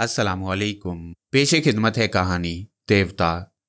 अस्सलामुअलैकुम। पेशे खिदमत है कहानी देवता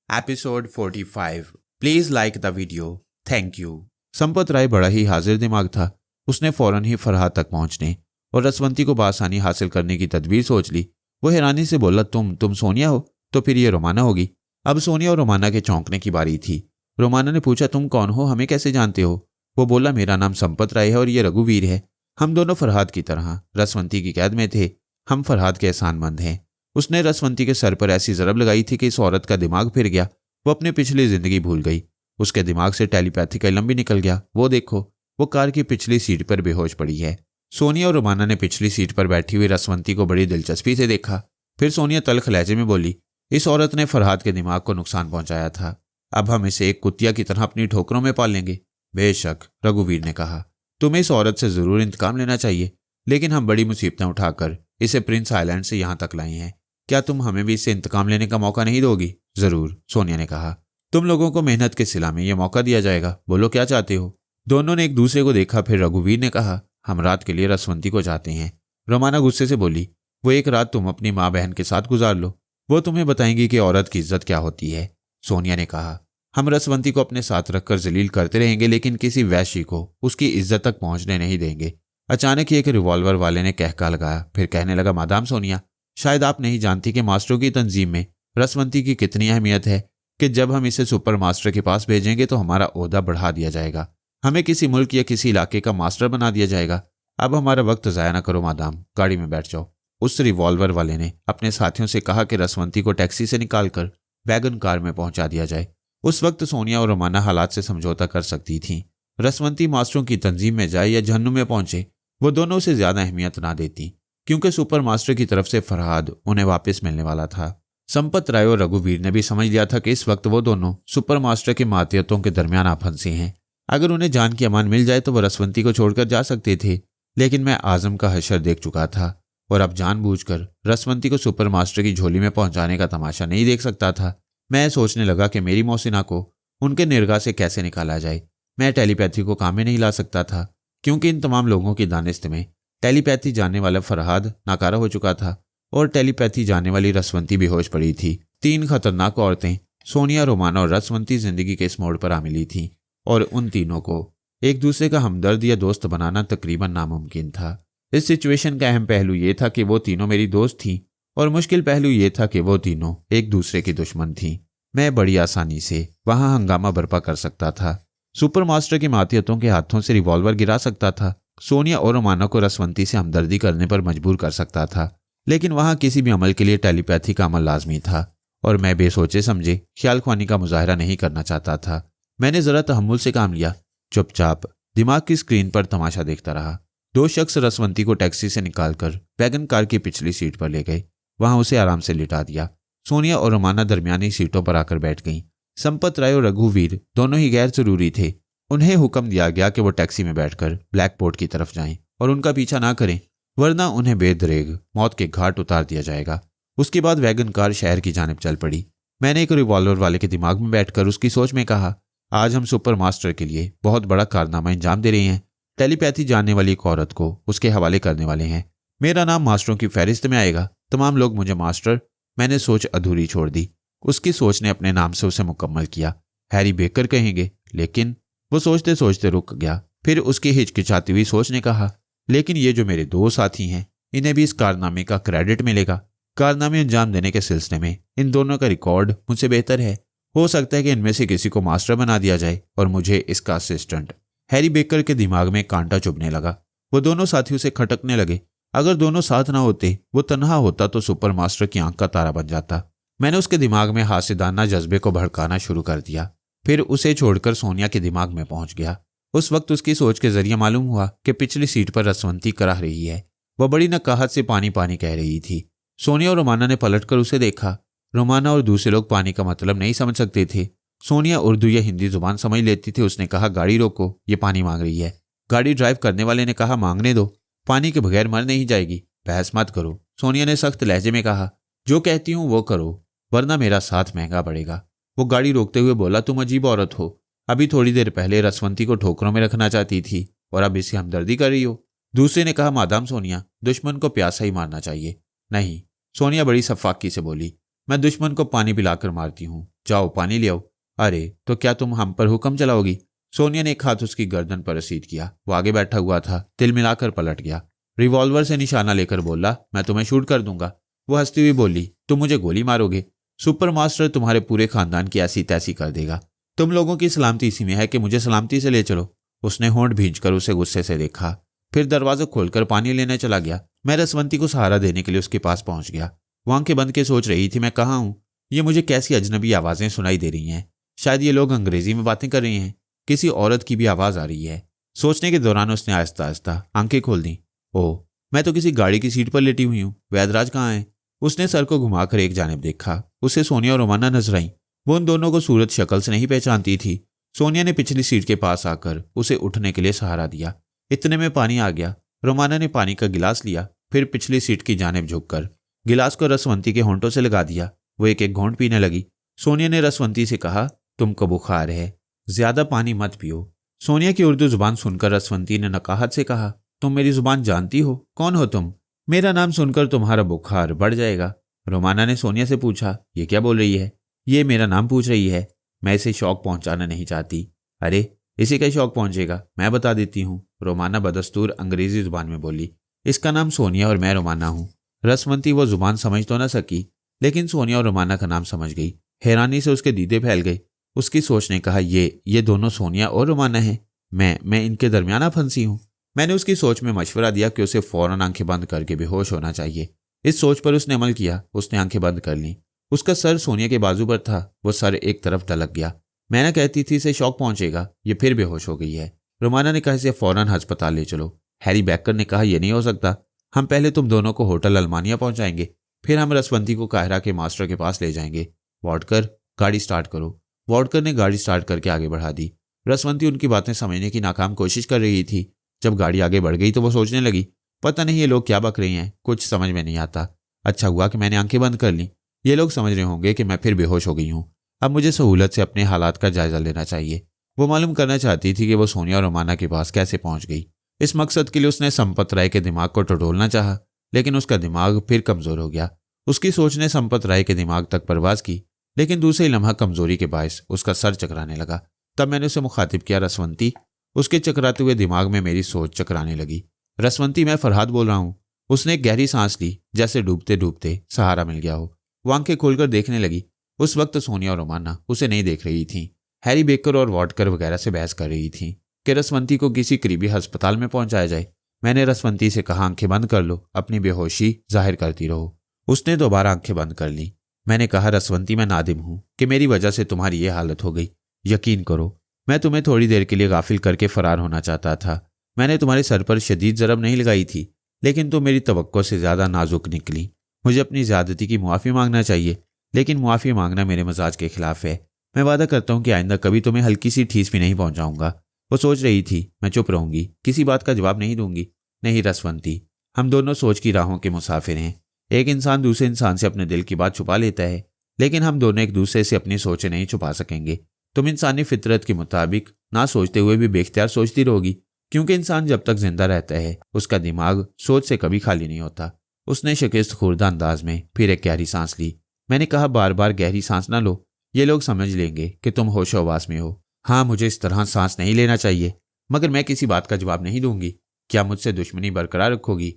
episode 45। Please like the video, thank you. Sampat Rai बड़ा ही हाजिर दिमाग था। उसने फौरन ही फरहाद तक पहुंचने और रसवंती को बासानी हासिल करने की तदबीर सोच ली। वो हैरानी से बोला, तुम सोनिया हो? तो फिर ये रोमाना होगी। अब सोनिया और रोमाना के चौंकने की बारी थी। रोमाना ने पूछा, तुम कौन हो, हमें कैसे जानते हो? वो बोला, मेरा नाम संपत राय है और ये रघुवीर है। हम दोनों फरहाद की तरह रसवंती की कैद में थे। हम फरहाद के एहसानमंद हैं। उसने रसवंती के सर पर ऐसी जरब लगाई थी कि इस औरत का दिमाग फिर गया। वो अपनी पिछली जिंदगी भूल गई। उसके दिमाग से टेलीपैथी का इल्म भी निकल गया। वो देखो, वो कार की पिछली सीट पर बेहोश पड़ी है। सोनिया और रोमाना ने पिछली सीट पर बैठी हुई रसवंती को बड़ी दिलचस्पी से देखा। फिर सोनिया तल्ख लहजे में बोली, इस औरत ने फरहाद के दिमाग को नुकसान पहुंचाया था। अब हम इसे एक कुतिया की तरह अपनी ठोकरों में पाल लेंगे। बेशक, रघुवीर ने कहा, तुम्हें इस औरत से जरूर इंतकाम लेना चाहिए, लेकिन हम बड़ी मुसीबतें उठाकर इसे प्रिंस आइलैंड से यहां तक लाए हैं। क्या तुम हमें भी इससे इंतकाम लेने का मौका नहीं दोगी? जरूर, सोनिया ने कहा। तुम लोगों को मेहनत के सिला में यह मौका दिया जाएगा। बोलो, क्या चाहते हो? दोनों ने एक दूसरे को देखा। फिर रघुवीर ने कहा, हम रात के लिए रसवंती को चाहते हैं। रोमाना गुस्से से बोली, वो एक रात तुम अपनी माँ बहन के साथ गुजार लो, वो तुम्हें बताएंगी कि औरत की इज्जत क्या होती है। सोनिया ने कहा, हम रसवंती को अपने साथ रखकर जलील करते रहेंगे, लेकिन किसी वैश्य को उसकी इज्जत तक पहुंचने नहीं देंगे। अचानक ही एक रिवॉल्वर वाले ने कहका लगाया। फिर कहने लगा, मादाम सोनिया, शायद आप नहीं जानती कि मास्टरों की तंजीम में रसवंती की कितनी अहमियत है कि जब हम इसे सुपर मास्टर के पास भेजेंगे तो हमारा ओहदा बढ़ा दिया जाएगा, हमें किसी मुल्क या किसी इलाके का मास्टर बना दिया जाएगा। अब हमारा वक्त ज़ाया ना करो मादाम, गाड़ी में बैठ जाओ। उस रिवॉल्वर वाले ने अपने साथियों से कहा कि रसवंती को टैक्सी से निकालकर वैगन कार में पहुंचा दिया जाए। उस वक्त सोनिया और रोमाना हालात से समझौता कर सकती थीं। रसवंती मास्टरों की तंजीम में जाए या जहन्नुम में पहुंचे, वो दोनों से ज्यादा अहमियत ना देती, क्योंकि सुपर मास्टर की तरफ से फरहाद उन्हें वापस मिलने वाला था। संपत राय और रघुवीर ने भी समझ लिया था कि इस वक्त वो दोनों सुपर मास्टर के मातियतों के दरमियान आ फंसे हैं। अगर उन्हें जान की अमान मिल जाए तो वह रसवंती को छोड़कर जा सकते थे, लेकिन मैं आजम का हशर देख चुका था और अब जानबूझकर रसवंती को सुपर मास्टर की झोली में पहुंचाने का तमाशा नहीं देख सकता था। मैं सोचने लगा कि मेरी मौसिना को उनके निरगाह से कैसे निकाला जाए। मैं टेलीपैथी को काम में नहीं ला सकता था, क्योंकि इन तमाम लोगों की दानिश्त में टेलीपैथी जानने वाला फरहाद नाकारा हो चुका था और टेलीपैथी जानने वाली रसवंती बेहोश पड़ी थी। तीन खतरनाक औरतें सोनिया, रोमाना और रसवंती जिंदगी के इस मोड़ पर आ मिली थीं और उन तीनों को एक दूसरे का हमदर्द या दोस्त बनाना तकरीबन नामुमकिन था। इस सिचुएशन का अहम पहलू यह था कि वो तीनों मेरी दोस्त थीं और मुश्किल पहलू यह था कि वो तीनों एक दूसरे की दुश्मन थीं। मैं बड़ी आसानी से वहां हंगामा बर्पा कर सकता था, सुपर मास्टर के मातियतों के हाथों से रिवॉल्वर गिरा सकता था, सोनिया और रोमाना को रसवंती से हमदर्दी करने पर मजबूर कर सकता था, लेकिन वहां किसी भी अमल के लिए टेलीपैथी का अमल लाजमी था और मैं बेसोचे समझे ख्याल ख्वानी का मुजाहरा नहीं करना चाहता था। मैंने जरा तहम्मुल से काम लिया, चुपचाप दिमाग की स्क्रीन पर तमाशा देखता रहा। दो शख्स रसवंती को टैक्सी से निकालकर वैगन कार की पिछली सीट पर ले गए। वहां उसे आराम से लिटा दिया। सोनिया और रोमाना दरमियानी सीटों पर आकर बैठ गईं। संपत राय और रघुवीर दोनों ही गैर जरूरी थे। उन्हें हुक्म दिया गया कि वो टैक्सी में बैठकर ब्लैक पोर्ट की तरफ जाएं और उनका पीछा ना करें, वरना उन्हें बेदरेग मौत के घाट उतार दिया जाएगा। उसके बाद वैगन कार शहर की जानिब चल पड़ी। मैंने एक रिवॉल्वर वाले के दिमाग में बैठकर उसकी सोच में कहा, आज हम सुपर मास्टर के लिए बहुत बड़ा कारनामा अंजाम दे रहे हैं। टेलीपैथी जानने वाली एक औरत को उसके हवाले करने वाले हैं। मेरा नाम मास्टरों की फहरिस्त में आएगा। तमाम लोग मुझे मास्टर। मैंने सोच अधूरी छोड़ दी। उसकी सोच ने अपने नाम से उसे मुकम्मल किया। हैरी बेकर कहेंगे, लेकिन वो सोचते सोचते रुक गया। फिर उसकी हिचकिचाती हुई सोच ने कहा, लेकिन ये जो मेरे दो साथी हैं, इन्हें भी इस कारनामे का क्रेडिट मिलेगा। कारनामे अंजाम देने के सिलसिले में इन दोनों का रिकॉर्ड मुझसे बेहतर है। हो सकता है कि इनमें से किसी को मास्टर बना दिया जाए और मुझे इसका असिस्टेंट। हैरी बेकर के दिमाग में कांटा चुभने लगा। वो दोनों साथियों से खटकने लगे। अगर दोनों साथ ना होते, वो तन्हा होता तो सुपर मास्टर की आंख का तारा बन जाता। मैंने उसके दिमाग में हासिदाना जज्बे को भड़काना शुरू कर दिया। फिर उसे छोड़कर सोनिया के दिमाग में पहुंच गया। उस वक्त उसकी सोच के जरिए मालूम हुआ कि पिछली सीट पर रसवंती कराह रही है। वह बड़ी नकाहत से पानी पानी कह रही थी। सोनिया और रोमाना ने पलटकर उसे देखा। रोमाना और दूसरे लोग पानी का मतलब नहीं समझ सकते थे। सोनिया उर्दू या हिंदी जुबान समझ लेती थी। उसने कहा, गाड़ी रोको, ये पानी मांग रही है। गाड़ी ड्राइव करने वाले ने कहा, मांगने दो, पानी के बगैर मर नहीं जाएगी, बहस मत करो। सोनिया ने सख्त लहजे में कहा, जो कहती हूं वो करो, वरना मेरा साथ महंगा पड़ेगा। वो गाड़ी रोकते हुए बोला, तुम अजीब औरत हो। अभी थोड़ी देर पहले रसवंती को ठोकरों में रखना चाहती थी और अब इसे हमदर्दी कर रही हो। दूसरे ने कहा, मादाम सोनिया, दुश्मन को प्यासा ही मारना चाहिए। नहीं, सोनिया बड़ी सफाकी से बोली, मैं दुश्मन को पानी पिलाकर मारती हूँ, जाओ पानी ले आओ। अरे तो क्या तुम हम पर हुक्म चलाओगी? सोनिया ने एक हाथ उसकी गर्दन पर रसीद किया। वो आगे बैठा हुआ था, तिल मिलाकर पलट गया। रिवॉल्वर से निशाना लेकर बोला, मैं तुम्हें शूट कर दूंगा। वो हंसती हुई बोली, तुम मुझे गोली मारोगे? सुपर मास्टर तुम्हारे पूरे खानदान की ऐसी तैसी कर देगा। तुम लोगों की सलामती इसी में है कि मुझे सलामती से ले चलो। उसने होंठ भींचकर उसे गुस्से से देखा, फिर दरवाजा खोलकर पानी लेने चला गया। मैं रसवंती को सहारा देने के लिए उसके पास पहुंच गया। वो आंखें बंद के सोच रही थी, मैं कहाँ हूं? ये मुझे कैसी अजनबी आवाजें सुनाई दे रही हैं। शायद ये लोग अंग्रेजी में बातें कर रही हैं। किसी औरत की भी आवाज आ रही है। सोचने के दौरान उसने आहिस्ता आहिस्ता आंखें खोल दी। ओह, मैं तो किसी गाड़ी की सीट पर लेटी हुई हूँ। वैदराज कहाँ है? उसने सर को घुमाकर एक जानिब देखा। उसे सोनिया और रोमाना नजर आई। वो उन दोनों को सूरत शक्ल से नहीं पहचानती थी। सोनिया ने पिछली सीट के पास आकर उसे उठने के लिए सहारा दिया। इतने में पानी आ गया। रोमाना ने पानी का गिलास लिया, फिर पिछली सीट की जानिब झुककर गिलास को रसवंती के होंठों से लगा दिया। वो एक एक घोंट पीने लगी। सोनिया ने रसवंती से कहा, तुमको बुखार है, ज्यादा पानी मत पियो। सोनिया की उर्दू जुबान सुनकर रसवंती ने नकाहत से कहा, तुम मेरी जुबान जानती हो? कौन हो तुम? मेरा नाम सुनकर तुम्हारा बुखार बढ़ जाएगा। रोमाना ने सोनिया से पूछा, ये क्या बोल रही है? ये मेरा नाम पूछ रही है। मैं इसे शौक पहुंचाना नहीं चाहती। अरे इसे क्या शौक पहुंचेगा, मैं बता देती हूँ। रोमाना बदस्तूर अंग्रेजी जुबान में बोली, इसका नाम सोनिया और मैं रोमाना हूँ। रसवंती वो जुबान समझ तो न सकी, लेकिन सोनिया और रोमाना का नाम समझ गई। हैरानी से उसके दीदे फैल गए। उसकी सोच ने कहा, ये दोनों सोनिया और रोमाना हैं। मैं इनके दरमियान फंसी हूँ। मैंने उसकी सोच में मशवरा दिया कि उसे फौरन आंखें बंद करके बेहोश होना चाहिए। इस सोच पर उसने अमल किया। उसने आंखें बंद कर लीं। उसका सर सोनिया के बाजू पर था। वो सर एक तरफ ढलक गया। मैं ना कहती थी इसे शौक पहुंचेगा, ये फिर बेहोश हो गई है। रोमाना ने कहा, इसे फौरन अस्पताल ले चलो। हैरी बैकर ने कहा, यह नहीं हो सकता। हम पहले तुम दोनों को होटल अल्मानिया पहुंचाएंगे, फिर हम रसवंती को काहिरा के मास्टर के पास ले जाएंगे। वॉडकर, गाड़ी स्टार्ट करो। वॉडकर ने गाड़ी स्टार्ट करके आगे बढ़ा दी। रसवंती उनकी बातें समझने की नाकाम कोशिश कर रही थी। जब गाड़ी आगे बढ़ गई तो वो सोचने लगी, पता नहीं ये लोग क्या बक रही हैं, कुछ समझ में नहीं आता। अच्छा हुआ कि मैंने आंखें बंद कर ली। ये लोग समझ रहे होंगे कि मैं फिर बेहोश हो गई हूँ। अब मुझे सहूलत से अपने हालात का जायजा लेना चाहिए। वो मालूम करना चाहती थी कि वो सोनिया और रोमाना के पास कैसे पहुंच गई। इस मकसद के लिए उसने संपत राय के दिमाग को टटोलना चाहा, लेकिन उसका दिमाग फिर कमजोर हो गया। उसकी सोच ने संपत राय के दिमाग तक परवाज की, लेकिन दूसरे लम्हा कमजोरी के बायस उसका सर चकराने लगा। तब मैंने उसे मुखातिब किया, रसवंती। उसके चकराते हुए दिमाग में मेरी सोच चकराने लगी। रसवंती, मैं फरहाद बोल रहा हूँ। उसने एक गहरी सांस ली, जैसे डूबते डूबते सहारा मिल गया हो। वो आंखें खोलकर देखने लगी। उस वक्त सोनिया और रोमाना उसे नहीं देख रही थीं। हैरी बेकर और वॉडकर वगैरह से बहस कर रही थीं कि रसवंती को किसी करीबी अस्पताल में पहुंचाया जाए। मैंने रसवंती से कहा, आंखें बंद कर लो, अपनी बेहोशी जाहिर करती रहो। उसने दोबारा आंखें बंद कर ली। मैंने कहा, रसवंती, मैं नादिम हूं कि मेरी वजह से तुम्हारी ये हालत हो गई। यकीन करो, मैं तुम्हें थोड़ी देर के लिए गाफिल करके फरार होना चाहता था। मैंने तुम्हारे सर पर शदीद ज़रब नहीं लगाई थी, लेकिन तुम मेरी तवक्को से ज़्यादा नाजुक निकली। मुझे अपनी ज़्यादती की मुआफ़ी मांगना चाहिए, लेकिन मुआफ़ी मांगना मेरे मजाज के खिलाफ है। मैं वादा करता हूँ कि आइंदा कभी तुम्हें हल्की सी ठीस भी नहीं पहुंचाऊंगा। वो सोच रही थी, मैं चुप रहूंगी, किसी बात का जवाब नहीं दूंगी। नहीं रसवंती, हम दोनों सोच की राहों के मुसाफिर हैं। एक इंसान दूसरे इंसान से अपने दिल की बात छुपा लेता है, लेकिन हम दोनों एक दूसरे से अपनी सोचें नहीं छुपा सकेंगे। तुम इंसानी फितरत के मुताबिक ना सोचते हुए भी बेख्तियार सोचती रहोगी, क्योंकि इंसान जब तक जिंदा रहता है उसका दिमाग सोच से कभी खाली नहीं होता। उसने शिकस्त खुर्दा अंदाज में फिर एक गहरी सांस ली। मैंने कहा, बार बार गहरी सांस ना लो, ये लोग समझ लेंगे कि तुम होशोवास में हो। हाँ, मुझे इस तरह सांस नहीं लेना चाहिए, मगर मैं किसी बात का जवाब नहीं दूंगी। क्या मुझसे दुश्मनी बरकरार रखोगी?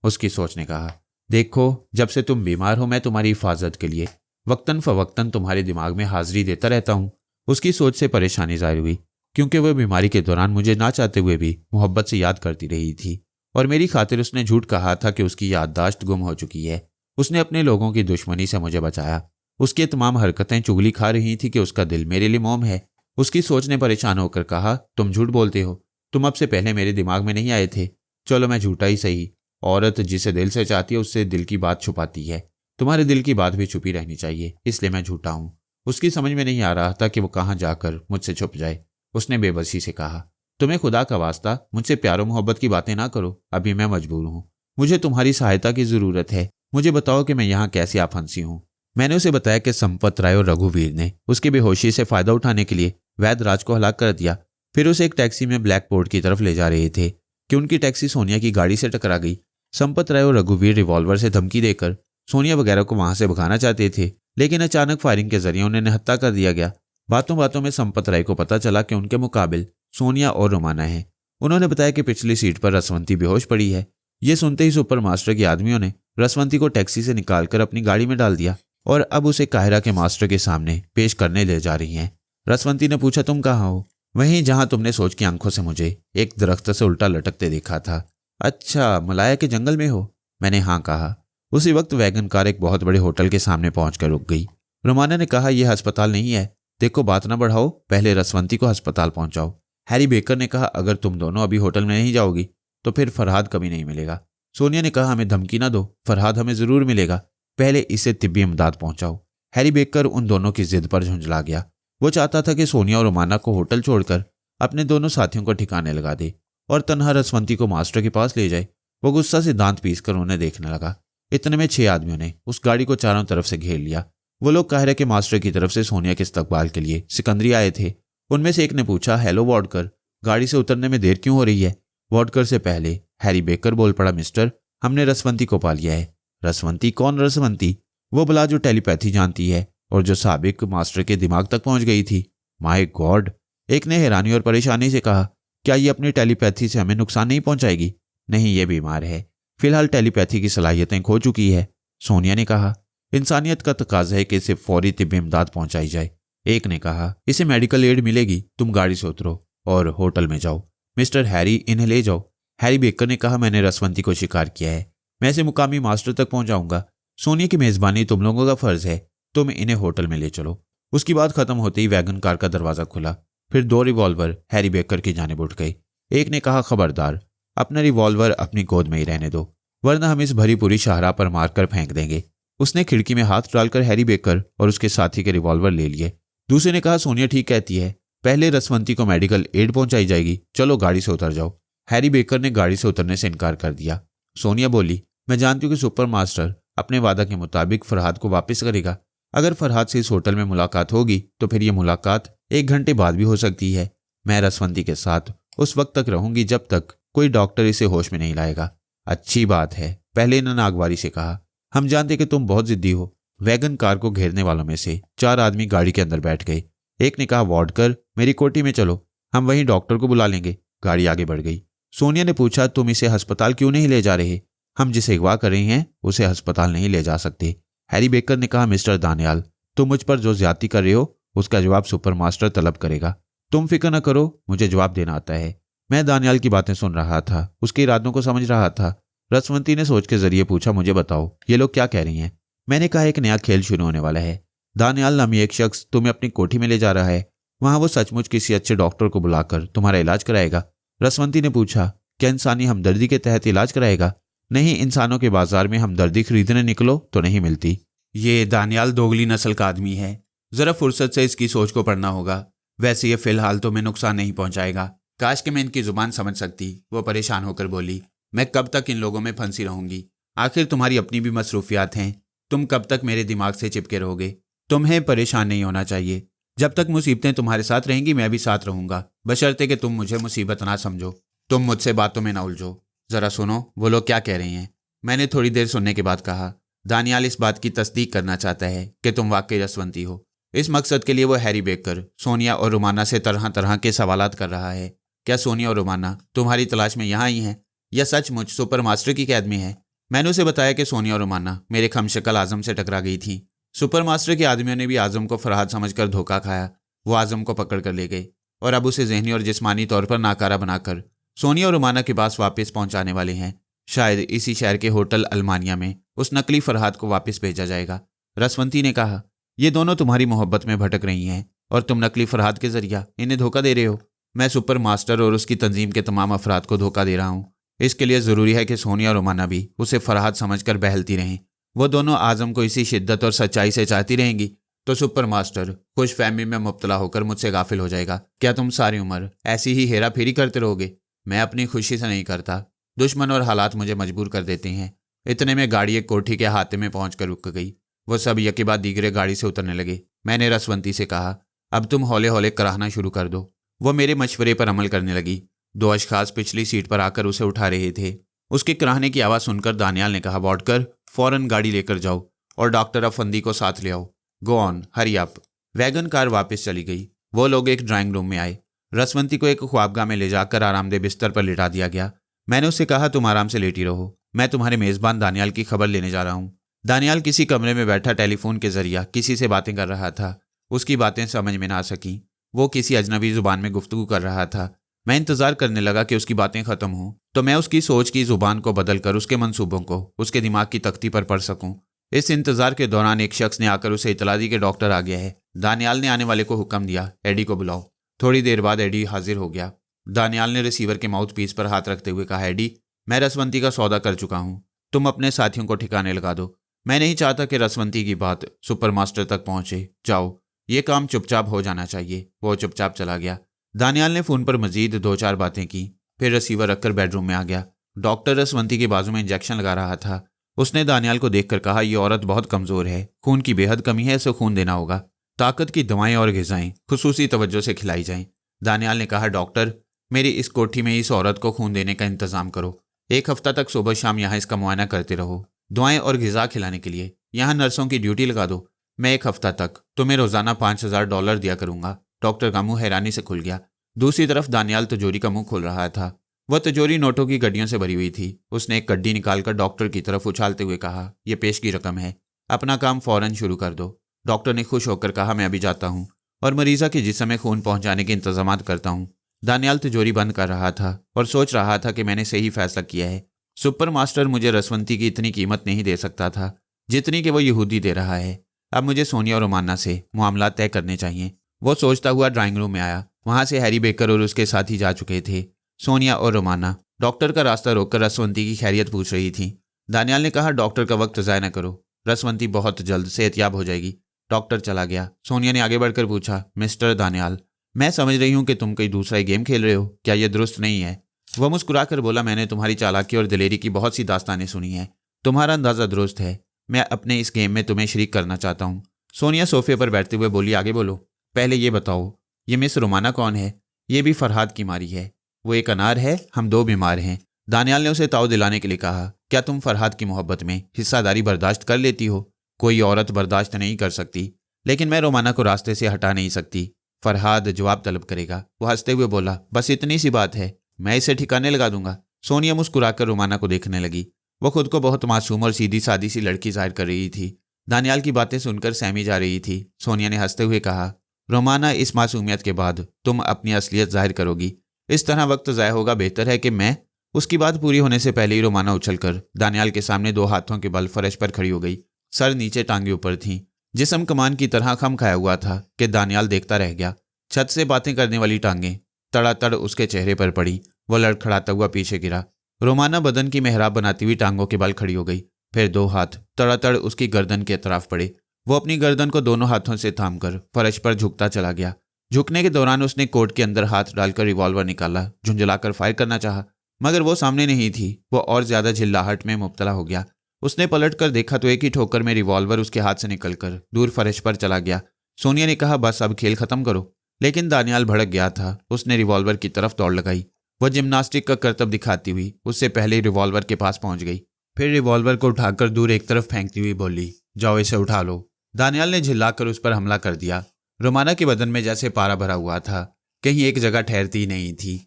उसकी सोच ने कहा, देखो, जब से तुम बीमार हो मैं तुम्हारी हिफाजत के लिए वक्तन फवक्तन तुम्हारे दिमाग में हाजिरी देता रहता हूँ। उसकी सोच से परेशानी जाहिर हुई, क्योंकि वह बीमारी के दौरान मुझे ना चाहते हुए भी मोहब्बत से याद करती रही थी, और मेरी खातिर उसने झूठ कहा था कि उसकी याददाश्त गुम हो चुकी है। उसने अपने लोगों की दुश्मनी से मुझे बचाया। उसकी तमाम हरकतें चुगली खा रही थी कि उसका दिल मेरे लिए मोम है। उसकी सोच ने परेशान होकर कहा, तुम झूठ बोलते हो, तुम अब से पहले मेरे दिमाग में नहीं आए थे। चलो मैं झूठा ही सही, औरत जिसे दिल से चाहती है उससे दिल की बात छुपाती है। तुम्हारे दिल की बात भी छुपी रहनी चाहिए, इसलिए मैं झूठा हूँ। उसकी समझ में नहीं आ रहा था कि वो कहाँ जाकर मुझसे छुप जाए। उसने बेबसी से कहा, तुम्हें खुदा का वास्ता मुझसे प्यारो मोहब्बत की बातें ना करो, अभी मैं मजबूर हूँ। मुझे तुम्हारी सहायता की जरूरत है। मुझे बताओ कि मैं यहाँ कैसे आ फंसी हूँ। मैंने उसे बताया कि संपत राय और रघुवीर ने उसकी बेहोशी से फायदा उठाने के लिए वैदराज को हलाक कर दिया। फिर उसे एक टैक्सी में ब्लैकपोर्ट की तरफ ले जा रहे थे कि उनकी टैक्सी सोनिया की गाड़ी से टकरा गई। संपत राय और रघुवीर रिवॉल्वर से धमकी देकर सोनिया वगैरह को वहां से भगाना चाहते थे, लेकिन अचानक फायरिंग के जरिए उन्हें निहत्था कर दिया गया। बातों बातों में संपत राय को पता चला कि उनके मुकाबिल सोनिया और रोमाना है। उन्होंने बताया कि पिछली सीट पर रसवंती बेहोश पड़ी है। ये सुनते ही सुपर मास्टर के आदमियों ने रसवंती को टैक्सी से निकालकर अपनी गाड़ी में डाल दिया और अब उसे काहिरा के मास्टर के सामने पेश करने ले जा रही हैं। रसवंती ने पूछा, तुम कहाँ हो? वहीं जहां तुमने सोच की आंखों से मुझे एक दरख्त से उल्टा लटकते देखा था। अच्छा, मलाया के जंगल में हो? मैंने हाँ कहा। उसी वक्त वैगन कार एक बहुत बड़े होटल के सामने पहुंचकर रुक गई। रोमाना ने कहा, यह अस्पताल नहीं है। देखो, बात ना बढ़ाओ, पहले रसवंती को अस्पताल पहुंचाओ। हैरी बेकर ने कहा, अगर तुम दोनों अभी होटल में नहीं जाओगी तो फिर फरहाद कभी नहीं मिलेगा। सोनिया ने कहा, हमें धमकी ना दो, फरहाद हमें जरूर मिलेगा, पहले इसे तिब्बी इमदाद पहुंचाओ। हैरी बेकर उन दोनों की जिद पर झुंझला गया। वो चाहता था कि सोनिया और रोमाना को होटल छोड़कर अपने दोनों साथियों को ठिकाने लगा दे और तन्हा रसवंती को मास्टर के पास ले जाए। वो गुस्सा से दांत पीसकर उन्हें देखने लगा। इतने में 6 आदमियों ने उस गाड़ी को चारों तरफ से घेर लिया। वो लोग काहिरा के मास्टर की तरफ से सोनिया के इस्तकबाल के लिए सिकंदरी आए थे। उनमें से एक ने पूछा, हेलो वॉडकर, गाड़ी से उतरने में देर क्यों हो रही है? वॉडकर से पहले हैरी बेकर बोल पड़ा, मिस्टर, हमने रसवंती को पा लिया है। रसवंती? कौन रसवंती? वो बला जो टेलीपैथी जानती है और जो साबिक मास्टर के दिमाग तक पहुंच गई थी। माय गॉड, एक ने हैरानी और परेशानी से कहा, क्या ये अपनी टेलीपैथी से हमें नुकसान नहीं पहुंचाएगी? नहीं, ये बीमार है, फिलहाल टेलीपैथी की सलाहियतें खो चुकी है। सोनिया ने कहा, इंसानियत का तकाजा है कि इसे फौरी तिब्बी इमदाद पहुंचाई जाए। एक ने कहा, इसे मेडिकल एड मिलेगी, तुम गाड़ी से उतरो और होटल में जाओ। मिस्टर हैरी, इन्हें ले जाओ। हैरी बेकर ने कहा, मैंने रसवंती को शिकार किया है, मैं इसे मुकामी मास्टर तक पहुंचाऊंगा। सोनिया की मेजबानी तुम लोगों का फर्ज है, तुम इन्हें होटल में ले चलो। उसकी बात खत्म होते ही वैगन कार का दरवाजा खुला। फिर 2 रिवॉल्वर हैरी बेकर की जानिब उठ गए। एक ने कहा, खबरदार, अपना रिवॉल्वर अपनी गोद में ही रहने दो, वरना हम इस भरी पूरी शाहराह पर मारकर फेंक देंगे। उसने खिड़की में हाथ डालकर हैरी बेकर और उसके साथी के रिवॉल्वर ले लिए। दूसरे ने कहा, सोनिया ठीक कहती है, पहले रसवंती को मेडिकल एड पहुंचाई जाएगी, चलो गाड़ी से उतर जाओ। हैरी बेकर ने गाड़ी से उतरने से इनकार कर दिया। सोनिया बोली, मैं जानती हूँ कि सुपर मास्टर अपने वादा के मुताबिक फरहाद को वापस करेगा। अगर फरहाद से इस होटल में मुलाकात होगी तो फिर यह मुलाकात 1 घंटे बाद भी हो सकती है। मैं रसवंती के साथ उस वक्त तक रहूंगी जब तक कोई डॉक्टर इसे होश में नहीं लाएगा। अच्छी बात है, पहले ने नागवारी से कहा, हम जानते कि तुम बहुत जिद्दी हो। वैगन कार को घेरने वालों में से 4 आदमी गाड़ी के अंदर बैठ गए। एक ने कहा, वॉडकर, मेरी कोठी में चलो, हम वहीं डॉक्टर को बुला लेंगे। गाड़ी आगे बढ़ गई। सोनिया ने पूछा, तुम इसे अस्पताल क्यों नहीं ले जा रहे? हम जिसे अगवा कर रहे हैं उसे अस्पताल नहीं ले जा सकते। हैरी बेकर ने कहा, मिस्टर दानियाल, तुम मुझ पर जो ज्यादती कर रहे हो उसका जवाब सुपर मास्टर तलब करेगा। तुम फिक्र न करो, मुझे जवाब देना आता है। मैं दानियाल की बातें सुन रहा था, उसके इरादों को समझ रहा था। रसवंती ने सोच के जरिए पूछा, मुझे बताओ, ये लोग क्या कह रही हैं? मैंने कहा, एक नया खेल शुरू होने वाला है। दानियाल नामी एक शख्स तुम्हें अपनी कोठी में ले जा रहा है। वहां वो सचमुच किसी अच्छे डॉक्टर को बुलाकर तुम्हारा इलाज कराएगा। रसवंती ने पूछा, क्या इंसानी हमदर्दी के तहत इलाज कराएगा? नहीं, इंसानों के बाजार में हमदर्दी खरीदने निकलो तो नहीं मिलती। ये दानियाल दोगली नस्ल का आदमी है, जरा फुर्सत से इसकी सोच को पढ़ना होगा। वैसे ये फिलहाल तुम्हें नुकसान नहीं पहुंचाएगा। काश कि मैं इनकी जुबान समझ सकती। वो परेशान होकर बोली, मैं कब तक इन लोगों में फंसी रहूंगी? आखिर तुम्हारी अपनी भी मसरूफियात हैं। तुम कब तक मेरे दिमाग से चिपके रहोगे? तुम्हें परेशान नहीं होना चाहिए। जब तक मुसीबतें तुम्हारे साथ रहेंगी मैं भी साथ रहूंगा, बशर्ते कि तुम मुझे मुसीबत ना समझो। तुम मुझसे बातों में ना उलझो। जरा सुनो वो लोग क्या कह रहे हैं। मैंने थोड़ी देर सुनने के बाद कहा, दानियाल इस बात की तस्दीक करना चाहता है कि तुम वाकई रसवंती हो। इस मकसद के लिए वो हैरी बेकर, सोनिया और रोमाना से तरह तरह के सवालात कर रहा है। क्या सोनिया और रोमाना तुम्हारी तलाश में यहाँ आई हैं या सचमुच सुपर मास्टर की कैद में है? मैंने उसे बताया कि सोनिया और रोमाना मेरे खमशक्ल आजम से टकरा गई थी। सुपर मास्टर के आदमियों ने भी आजम को फरहाद समझकर धोखा खाया। वो आजम को पकड़ कर ले गए और अब उसे जहनी और जिस्मानी तौर पर नाकारा बनाकर सोनिया और रोमाना के पास वापस पहुंचाने वाले हैं। शायद इसी शहर के होटल अल्मानिया में उस नकली फरहाद को वापस भेजा जाएगा। रसवंती ने कहा, ये दोनों तुम्हारी मोहब्बत में भटक रही हैं और तुम नकली फरहाद के जरिया इन्हें धोखा दे रहे हो। मैं सुपर मास्टर और उसकी तंजीम के तमाम अफराद को धोखा दे रहा हूँ। इसके लिए ज़रूरी है कि सोनिया और रोमाना भी उसे फरहाद समझकर बहलती रहें। वो दोनों आजम को इसी शिद्दत और सच्चाई से चाहती रहेंगी तो सुपर मास्टर खुश फहमी में मुब्तला होकर मुझसे गाफिल हो जाएगा। क्या तुम सारी उम्र ऐसी ही हेरा फेरी करते रहोगे? मैं अपनी खुशी से नहीं करता, दुश्मन और हालात मुझे मजबूर कर देते हैं। इतने में गाड़ी एक कोठी के हाथे में पहुंचकर रुक गई। वो सब यके बाद दीगरे गाड़ी से उतरने लगे। मैंने रसवंती से कहा, अब तुम हौले हौले कराहना शुरू कर दो। वो मेरे मशवरे पर अमल करने लगी। 2 अशखास पिछली सीट पर आकर उसे उठा रहे थे। उसके कराहने की आवाज़ सुनकर दानियाल ने कहा, वॉडकर फौरन गाड़ी लेकर जाओ और डॉक्टर अफंदी को साथ ले आओ। Go on, hurry up. Wagon car वापस चली गई। वो लोग एक ड्राइंग रूम में आए। रसवंती को एक ख्वाबगाह में ले जाकर आरामदेह बिस्तर पर लिटा दिया गया। मैंने उससे कहा, तुम आराम से लेटी रहो, मैं तुम्हारे मेज़बान दानियाल की खबर लेने जा रहा हूँ। दानियाल किसी कमरे में बैठा टेलीफोन के जरिए किसी से बातें कर रहा था। उसकी बातें समझ में ना सकी। वो किसी अजनबी जुबान में गुफ्तगू कर रहा था। मैं इंतजार करने लगा कि उसकी बातें खत्म हों तो मैं उसकी सोच की जुबान को बदलकर उसके मंसूबों को उसके दिमाग की तख्ती पर पढ़ सकूं। इस इंतजार के दौरान एक शख्स ने आकर उसे इतला दी कि डॉक्टर आ गया है। दानियाल ने आने वाले को हुक्म दिया, एडी को बुलाओ। थोड़ी देर बाद एडी हाजिर हो गया। दानियाल ने रिसीवर के माउथ पीस पर हाथ रखते हुए कहा, एडी, मैं रसवंती का सौदा कर चुका हूँ, तुम अपने साथियों को ठिकाने लगा दो। मैं नहीं चाहता कि रसवंती की बात सुपर मास्टर तक पहुंचे। जाओ, ये काम चुपचाप हो जाना चाहिए। वो चुपचाप चला गया। दानियाल ने फ़ोन पर मजीद 2-4 बातें की, फिर रिसीवर रखकर बेडरूम में आ गया। डॉक्टर रसवंती के बाजू में इंजेक्शन लगा रहा था। उसने दानियाल को देखकर कहा, यह औरत बहुत कमज़ोर है, खून की बेहद कमी है, इसे खून देना होगा। ताकत की दवाएं और ग़िज़ाएं खुसूसी तवज्जो से खिलाई जाएं। दानियाल ने कहा, डॉक्टर, मेरी इस कोठी में इस औरत को खून देने का इंतज़ाम करो। 1 हफ्ता तक सुबह शाम यहाँ इसका मुआयना करते रहो, दवाएं और ग़िज़ा खिलाने के लिए। यहाँ नर्सों की ड्यूटी लगा दो। मैं 1 हफ्ता तक तुम्हें रोज़ाना $5000 दिया करूँगा। डॉक्टर का मुंह हैरानी से खुल गया। दूसरी तरफ दानियाल तिजोरी का मुंह खोल रहा था। वह तिजोरी नोटों की गड्डियों से भरी हुई थी। उसने एक कड्डी निकालकर डॉक्टर की तरफ उछालते हुए कहा, यह पेश की रकम है, अपना काम फौरन शुरू कर दो। डॉक्टर ने खुश होकर कहा, मैं अभी जाता हूँ और मरीज़ा के जिस्म में खून पहुँचाने के इंतजाम करता हूँ। दानियाल तिजोरी बंद कर रहा था और सोच रहा था कि मैंने सही फैसला किया है। सुपर मास्टर मुझे रसवंती की इतनी कीमत नहीं दे सकता था जितनी कि वो यहूदी दे रहा है। अब मुझे सोनिया और रोमाना से मामला तय करने चाहिए। वो सोचता हुआ ड्राइंग रूम में आया। वहां से हैरी बेकर और उसके साथी जा चुके थे। सोनिया और रोमाना डॉक्टर का रास्ता रोककर रसवंती की खैरियत पूछ रही थी। दानियाल ने कहा, डॉक्टर का वक्त ज़ाया न करो, रसवंती बहुत जल्द सेहतियाब हो जाएगी। डॉक्टर चला गया। सोनिया ने आगे बढ़कर पूछा, मिस्टर दानियाल, मैं समझ रही हूँ कि तुम कोई दूसरा ही गेम खेल रहे हो, क्या यह दुरुस्त नहीं है? वह मुस्कुराकर बोला, मैंने तुम्हारी चालाकी और दिलेरी की बहुत सी दास्तानें सुनी हैं। तुम्हारा अंदाज़ा दुरुस्त है। मैं अपने इस गेम में तुम्हें शरीक करना चाहता हूँ। सोनिया सोफे पर बैठते हुए बोली, आगे बोलो। पहले ये बताओ, ये मिस रोमाना कौन है? ये भी फरहाद की मारी है। वो एक अनार है, हम 2 बीमार हैं। दानियाल ने उसे ताव दिलाने के लिए कहा, क्या तुम फरहाद की मोहब्बत में हिस्सादारी बर्दाश्त कर लेती हो? कोई औरत बर्दाश्त नहीं कर सकती, लेकिन मैं रोमाना को रास्ते से हटा नहीं सकती। फरहाद जवाब तलब करेगा। वो हंसते हुए बोला, बस इतनी सी बात है, मैं इसे ठिकाने लगा दूंगा। सोनिया मुस्कुराकर रोमाना को देखने लगी। वो खुद को बहुत मासूम और सीधी सादी सी लड़की जाहिर कर रही थी। दानियाल की बातें सुनकर सहमी जा रही थी। सोनिया ने हंसते हुए कहा, रोमाना, इस मासूमियत के बाद तुम अपनी असलियत जाहिर करोगी। इस तरह वक्त ज़ाया होगा, बेहतर है कि मैं। उसकी बात पूरी होने से पहले ही रोमाना उछलकर दानियाल के सामने 2 हाथों के बल फर्श पर खड़ी हो गई। सर नीचे, टांगे ऊपर थीं। जिस्म कमान की तरह खम खाया हुआ था कि दानियाल देखता रह गया। छत से बातें करने वाली टांगें तड़ातड़ उसके चेहरे पर पड़ी। वो लड़खड़ाता हुआ पीछे गिरा। रोमाना बदन की मेहराब बनाती हुई टांगों के बल खड़ी हो गई। फिर 2 हाथ तड़ातड़ उसकी गर्दन के अतराफ पड़े। वो अपनी गर्दन को दोनों हाथों से थामकर फर्श पर झुकता चला गया। झुकने के दौरान उसने कोट के अंदर हाथ डालकर रिवॉल्वर निकाला, झुंझलाकर फायर करना चाहा, मगर वो सामने नहीं थी। वो और ज्यादा झिल्लाहट में मुब्तला हो गया। उसने पलट कर देखा तो एक ही ठोकर में रिवॉल्वर उसके हाथ से निकलकर दूर फर्श पर चला गया। सोनिया ने कहा, बस अब खेल खत्म करो। लेकिन दानियाल भड़क गया था। उसने रिवॉल्वर की तरफ दौड़ लगाई। वह जिम्नास्टिक का करतब दिखाती हुई उससे पहले रिवॉल्वर के पास पहुंच गई। फिर रिवॉल्वर को उठाकर दूर एक तरफ फेंकती हुई बोली, जाओ इसे उठा लो। दानियाल ने झिल्लाकर उस पर हमला कर दिया। रोमाना के बदन में जैसे पारा भरा हुआ था, कहीं एक जगह ठहरती नहीं थी।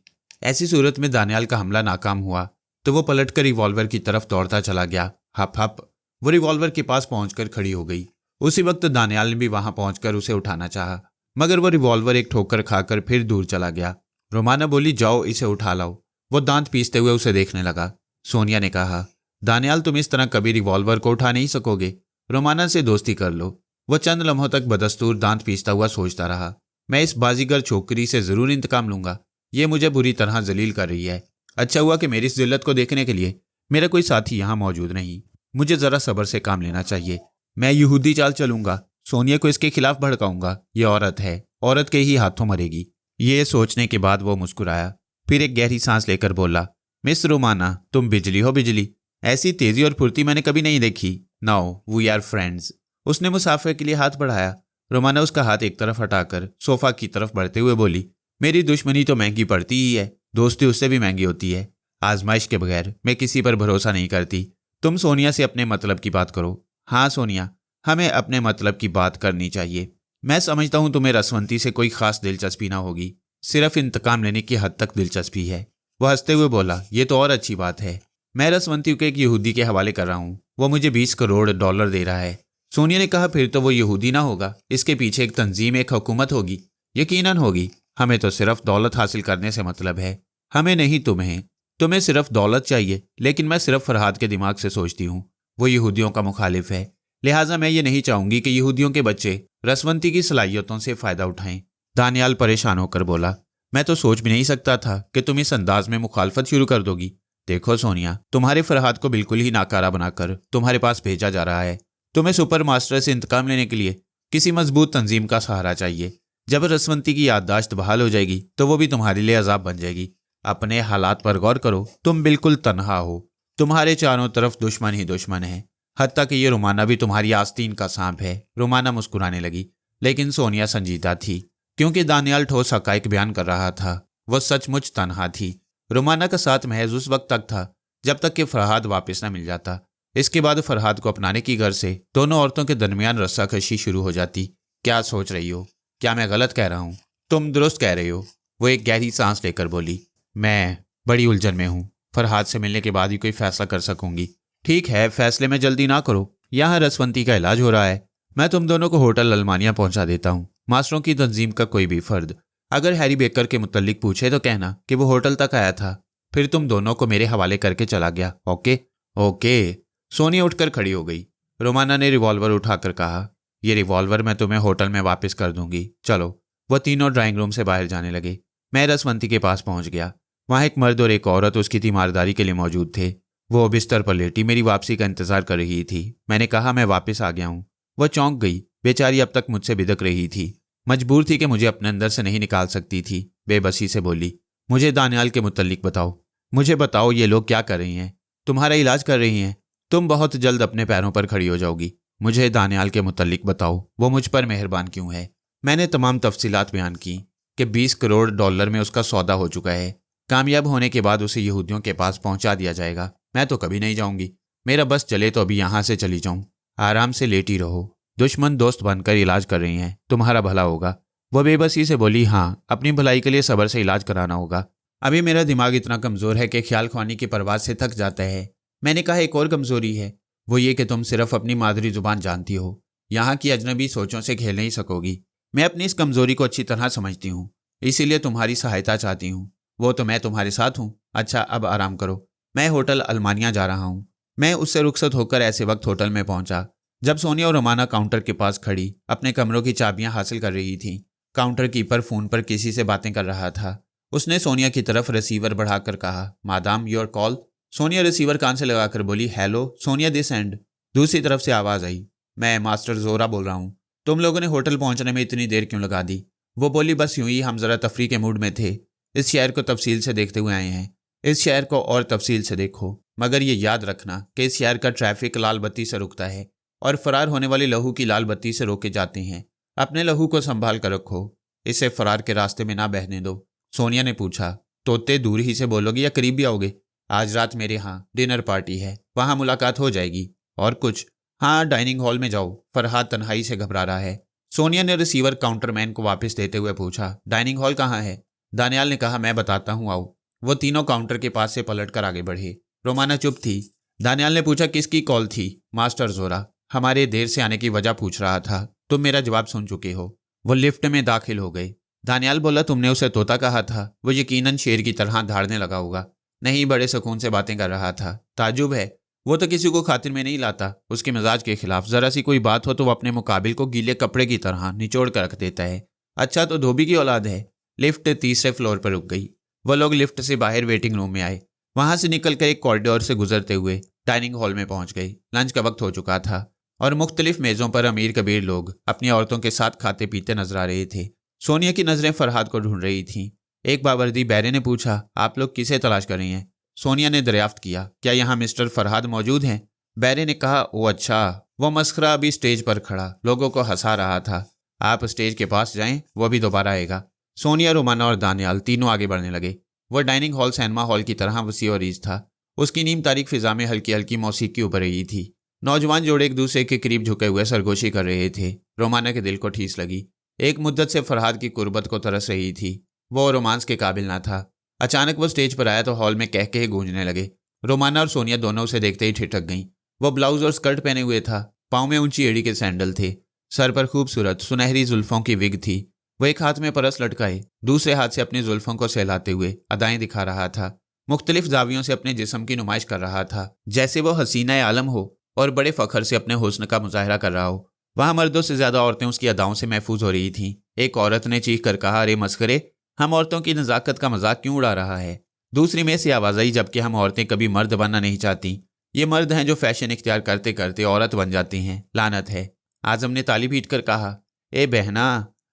ऐसी सूरत में दानियाल का हमला नाकाम हुआ तो वो पलटकर रिवॉल्वर की तरफ दौड़ता चला गया। हप हप। वो रिवॉल्वर के पास पहुंचकर खड़ी हो गई। उसी वक्त दानियाल ने भी वहां पहुंचकर उसे उठाना चाहा, मगर वो रिवॉल्वर एक ठोकर खाकर फिर दूर चला गया। रोमाना बोली, जाओ इसे उठा लाओ। वो दांत पीसते हुए उसे देखने लगा। सोनिया ने कहा, दानियाल, तुम इस तरह कभी रिवॉल्वर को उठा नहीं सकोगे। रोमाना से दोस्ती कर लो। वो चंद लम्हों तक बदस्तूर दांत पीसता हुआ सोचता रहा, मैं इस बाजीगर छोकरी से जरूर इंतकाम लूंगा। ये मुझे बुरी तरह जलील कर रही है। अच्छा हुआ कि मेरी इस जिल्लत को देखने के लिए मेरा कोई साथी यहाँ मौजूद नहीं। मुझे जरा सब्र से काम लेना चाहिए। मैं यहूदी चाल चलूंगा, सोनिया को इसके खिलाफ भड़काऊंगा। ये औरत है, औरत के ही हाथों मरेगी। ये सोचने के बाद वो मुस्कुराया, फिर एक गहरी सांस लेकर बोला, मिस रोमाना, तुम बिजली हो बिजली। ऐसी तेजी और फुर्ती मैंने कभी नहीं देखी। Now we are friends. उसने मुसाफिर के लिए हाथ बढ़ाया। रोमाना उसका हाथ एक तरफ हटाकर सोफा की तरफ बढ़ते हुए बोली, मेरी दुश्मनी तो महंगी पड़ती ही है, दोस्ती उससे भी महंगी होती है। आजमाइश के बगैर मैं किसी पर भरोसा नहीं करती। तुम सोनिया से अपने मतलब की बात करो। हाँ सोनिया, हमें अपने मतलब की बात करनी चाहिए। मैं समझता हूँ तुम्हें रसवंती से कोई खास दिलचस्पी ना होगी, सिर्फ इंतकाम लेने की हद तक दिलचस्पी है। वह हंसते हुए बोला, ये तो और अच्छी बात है। मैं रसवंती को एक यहूदी के हवाले कर रहा हूँ, वो मुझे $20 करोड़ दे रहा है। सोनिया ने कहा, फिर तो वो यहूदी ना होगा, इसके पीछे एक तंजीम, एक हुकूमत होगी। यकीनन होगी। हमें तो सिर्फ दौलत हासिल करने से मतलब है। हमें नहीं, तुम्हें। तुम्हें सिर्फ दौलत चाहिए, लेकिन मैं सिर्फ फरहाद के दिमाग से सोचती हूँ। वो यहूदियों का मुखालिफ है, लिहाजा मैं ये नहीं चाहूंगी कि यहूदियों के बच्चे रसवंती की सलाहियतों से फायदा उठाएं। दानियाल परेशान होकर बोला, मैं तो सोच भी नहीं सकता था कि तुम इस अंदाज में मुखालफत शुरू कर दोगी। देखो सोनिया, तुम्हारे फरहाद को बिल्कुल ही नाकारा बनाकर तुम्हारे पास भेजा जा रहा है। तुम्हें सुपर मास्टर से इंतकाम लेने के लिए किसी मजबूत तंजीम का सहारा चाहिए। जब रसवंती की याददाश्त बहाल हो जाएगी तो वो भी तुम्हारे लिए अजाब बन जाएगी। अपने हालात पर गौर करो, तुम बिल्कुल तन्हा हो। तुम्हारे चारों तरफ दुश्मन ही दुश्मन है। हत्ता कि ये रुमाना भी तुम्हारी आस्तीन का सांप है। रुमाना मुस्कुराने लगी, लेकिन सोनिया संजीदा थी, क्योंकि दानियाल ठोस हकाइक बयान कर रहा था। वह सचमुच तन्हा थी। रुमाना का साथ महज उस वक्त तक था जब तक कि फरहाद वापस न मिल जाता। इसके बाद फरहाद को अपनाने की गर्ज से दोनों औरतों के दरमियान रस्साकशी शुरू हो जाती। क्या सोच रही हो? क्या मैं गलत कह रहा हूँ? तुम दुरुस्त कह रहे हो। वो एक गहरी सांस लेकर बोली, मैं बड़ी उलझन में हूँ। फरहाद से मिलने के बाद ही कोई फैसला कर सकूंगी। ठीक है, फैसले में जल्दी ना करो। यहाँ रसवंती का इलाज हो रहा है। मैं तुम दोनों को होटल अल्मानिया पहुंचा देता हूँ। मास्टरों की तंजीम का कोई भी फर्द अगर हैरी बेकर के मुतल्लिक पूछे तो कहना कि वो होटल तक आया था, फिर तुम दोनों को मेरे हवाले करके चला गया। ओके? ओके। सोनिया उठकर खड़ी हो गई। रोमाना ने रिवॉल्वर उठाकर कहा, ये रिवॉल्वर मैं तुम्हें होटल में वापस कर दूंगी। चलो। वह तीनों ड्राइंग रूम से बाहर जाने लगे। मैं रसवंती के पास पहुंच गया। वहां एक मर्द और एक औरत उसकी तीमारदारी के लिए मौजूद थे। वो बिस्तर पर लेटी मेरी वापसी का इंतजार कर रही थी। मैंने कहा, मैं वापस आ गया हूं। वह चौंक गई। बेचारी अब तक मुझसे बिदक रही थी। मजबूर थी कि मुझे अपने अंदर से नहीं निकाल सकती थी। बेबसी से बोली, मुझे दानियाल के मुतल्लिक बताओ। मुझे बताओ, ये लोग क्या कर रही हैं? तुम्हारा इलाज कर रही हैं। तुम बहुत जल्द अपने पैरों पर खड़ी हो जाओगी। मुझे दानियाल के मुतल्लिक बताओ, वो मुझ पर मेहरबान क्यों है? मैंने तमाम तफसीलात बयान की कि $20 करोड़ में उसका सौदा हो चुका है। कामयाब होने के बाद उसे यहूदियों के पास पहुंचा दिया जाएगा। मैं तो कभी नहीं जाऊंगी। मेरा बस चले तो अभी यहां से चली जाऊं। आराम से लेटी रहो। दुश्मन दोस्त बनकर इलाज कर रही हैं, तुम्हारा भला होगा। वह बेबसी से बोली, हाँ, अपनी भलाई के लिए सब्र से इलाज कराना होगा। अभी मेरा दिमाग इतना कमज़ोर है कि ख्याल ख्वानी की परवाज से थक जाता है। मैंने कहा, एक और कमज़ोरी है, वो ये कि तुम सिर्फ अपनी मादरी जुबान जानती हो। यहाँ की अजनबी सोचों से खेल नहीं सकोगी। मैं अपनी इस कमज़ोरी को अच्छी तरह समझती हूँ, इसीलिए तुम्हारी सहायता चाहती हूँ। वो तो मैं तुम्हारे साथ हूँ। अच्छा, अब आराम करो। मैं होटल अल्मानिया जा रहा हूँ। मैं उससे रुखसत होकर ऐसे वक्त होटल में पहुंचा जब सोनिया और रोमाना काउंटर के पास खड़ी अपने कमरों की चाबियां हासिल कर रही थीं। काउंटर कीपर फोन पर किसी से बातें कर रहा था। उसने सोनिया की तरफ रिसीवर बढ़ाकर कहा, madam, your call. Sonia receiver कान से लगाकर बोली, हेलो सोनिया, दिस एंड। दूसरी तरफ से आवाज़ आई, मैं मास्टर जोरा बोल रहा हूँ। तुम लोगों ने होटल पहुंचने में इतनी देर क्यों लगा दी? वो बोली, बस यूं ही, हम ज़रा तफरी के मूड में थे। इस शहर को तफसील से देखते हुए आए हैं। इस शहर को और तफसील से देखो, मगर ये याद रखना कि इस शहर का ट्रैफिक लाल बत्ती से रुकता है और फरार होने वाले लहू की लाल बत्ती से रोके जाते हैं। अपने लहू को संभाल कर रखो, इसे फरार के रास्ते में ना बहने दो। सोनिया ने पूछा, तोते दूर ही से बोलोगे या करीब भी आओगे? आज रात मेरे यहाँ डिनर पार्टी है, वहाँ मुलाकात हो जाएगी। और कुछ? हाँ, डाइनिंग हॉल में जाओ। फरहाद तन्हाई से घबरा रहा है। सोनिया ने रिसीवर काउंटरमैन को वापस देते हुए पूछा, डाइनिंग हॉल कहाँ है? दानियाल ने कहा, मैं बताता हूँ, आओ। वो तीनों काउंटर के पास से पलटकर आगे बढ़े। रोमाना चुप थी। दानियाल ने पूछा, किसकी कॉल थी? मास्टर जोरा। हमारे देर से आने की वजह पूछ रहा था। तुम मेरा जवाब सुन चुके हो। वो लिफ्ट में दाखिल हो गए। दानियाल बोला, तुमने उसे तोता कहा था। वो यकीनन शेर की तरह धाड़ने लगा होगा। नहीं, बड़े सुकून से बातें कर रहा था। ताजुब है, वो तो किसी को खातिर में नहीं लाता। उसके मिजाज के खिलाफ जरा सी कोई बात हो तो वो अपने मुकाबिल को गीले कपड़े की तरह निचोड़ कर रख देता है। अच्छा, तो धोबी की औलाद है। लिफ्ट तीसरे फ्लोर पर रुक गई। वह लोग लिफ्ट से बाहर वेटिंग रूम में आए। वहां से निकलकर एक कॉरिडोर से गुजरते हुए डाइनिंग हॉल में पहुंच गए। लंच का वक्त हो चुका था और मुख्तलिफ मेज़ों पर अमीर कबीर लोग अपनी औरतों के साथ खाते पीते नजर आ रहे थे। सोनिया की नजरें फरहाद को ढूंढ रही थीं। एक बावर्दी बैरे ने पूछा, आप लोग किसे तलाश कर रही हैं? सोनिया ने दरियाफ्त किया, क्या यहाँ मिस्टर फरहाद मौजूद हैं? बैरे ने कहा, ओ अच्छा। वो मस्खरा अभी स्टेज पर खड़ा लोगों को हंसा रहा था। आप स्टेज के पास जाएं, वो भी दोबारा आएगा। सोनिया, रोमाना और दानियाल तीनों आगे बढ़ने लगे। वह डाइनिंग हॉल सिनेमा हॉल की तरह वसी और रीज था। उसकी नीम तारीख फिजा में हल्की हल्की मौसीकी उभर रही थी। नौजवान जोड़े एक दूसरे के करीब झुके हुए सरगोशी कर रहे थे। रोमाना के दिल को ठेस लगी। एक मुद्दत से फरहाद की कुर्बत को तरस रही थी। वो रोमांस के काबिल ना था। अचानक वो स्टेज पर आया तो हॉल में कह के गूंजने लगे। रोमाना और सोनिया दोनों उसे देखते ही ठिठक गईं। वो ब्लाउज और स्कर्ट पहने हुए था। पाँव में ऊंची एड़ी के सैंडल थे। सर पर खूबसूरत सुनहरी जुल्फों की विग थी। वो एक हाथ में परस लटकाए दूसरे हाथ से अपनी जुल्फों को सहलाते हुए अदाएं दिखा रहा था। मुख्तलिफ जावियों से अपने जिस्म की नुमाइश कर रहा था, जैसे वो हसीना आलम हो और बड़े फखर से अपने हुस्न का मुजाहरा कर रहा हो। वहां मर्दों से ज्यादा औरतें उसकी अदाओं से महफूज हो रही थीं। एक औरत ने चीख कर कहा, अरे मस्करे, हम औरतों की नजाकत का मजाक क्यों उड़ा रहा है। दूसरी में से आवाज आई, जबकि हम औरतें कभी मर्द बनना नहीं चाहती। ये मर्द हैं जो फैशन इख्तियार करते करते औरत बन जाती हैं। लानत है। आजम ने ताली पीट कर कहा, ए बहना,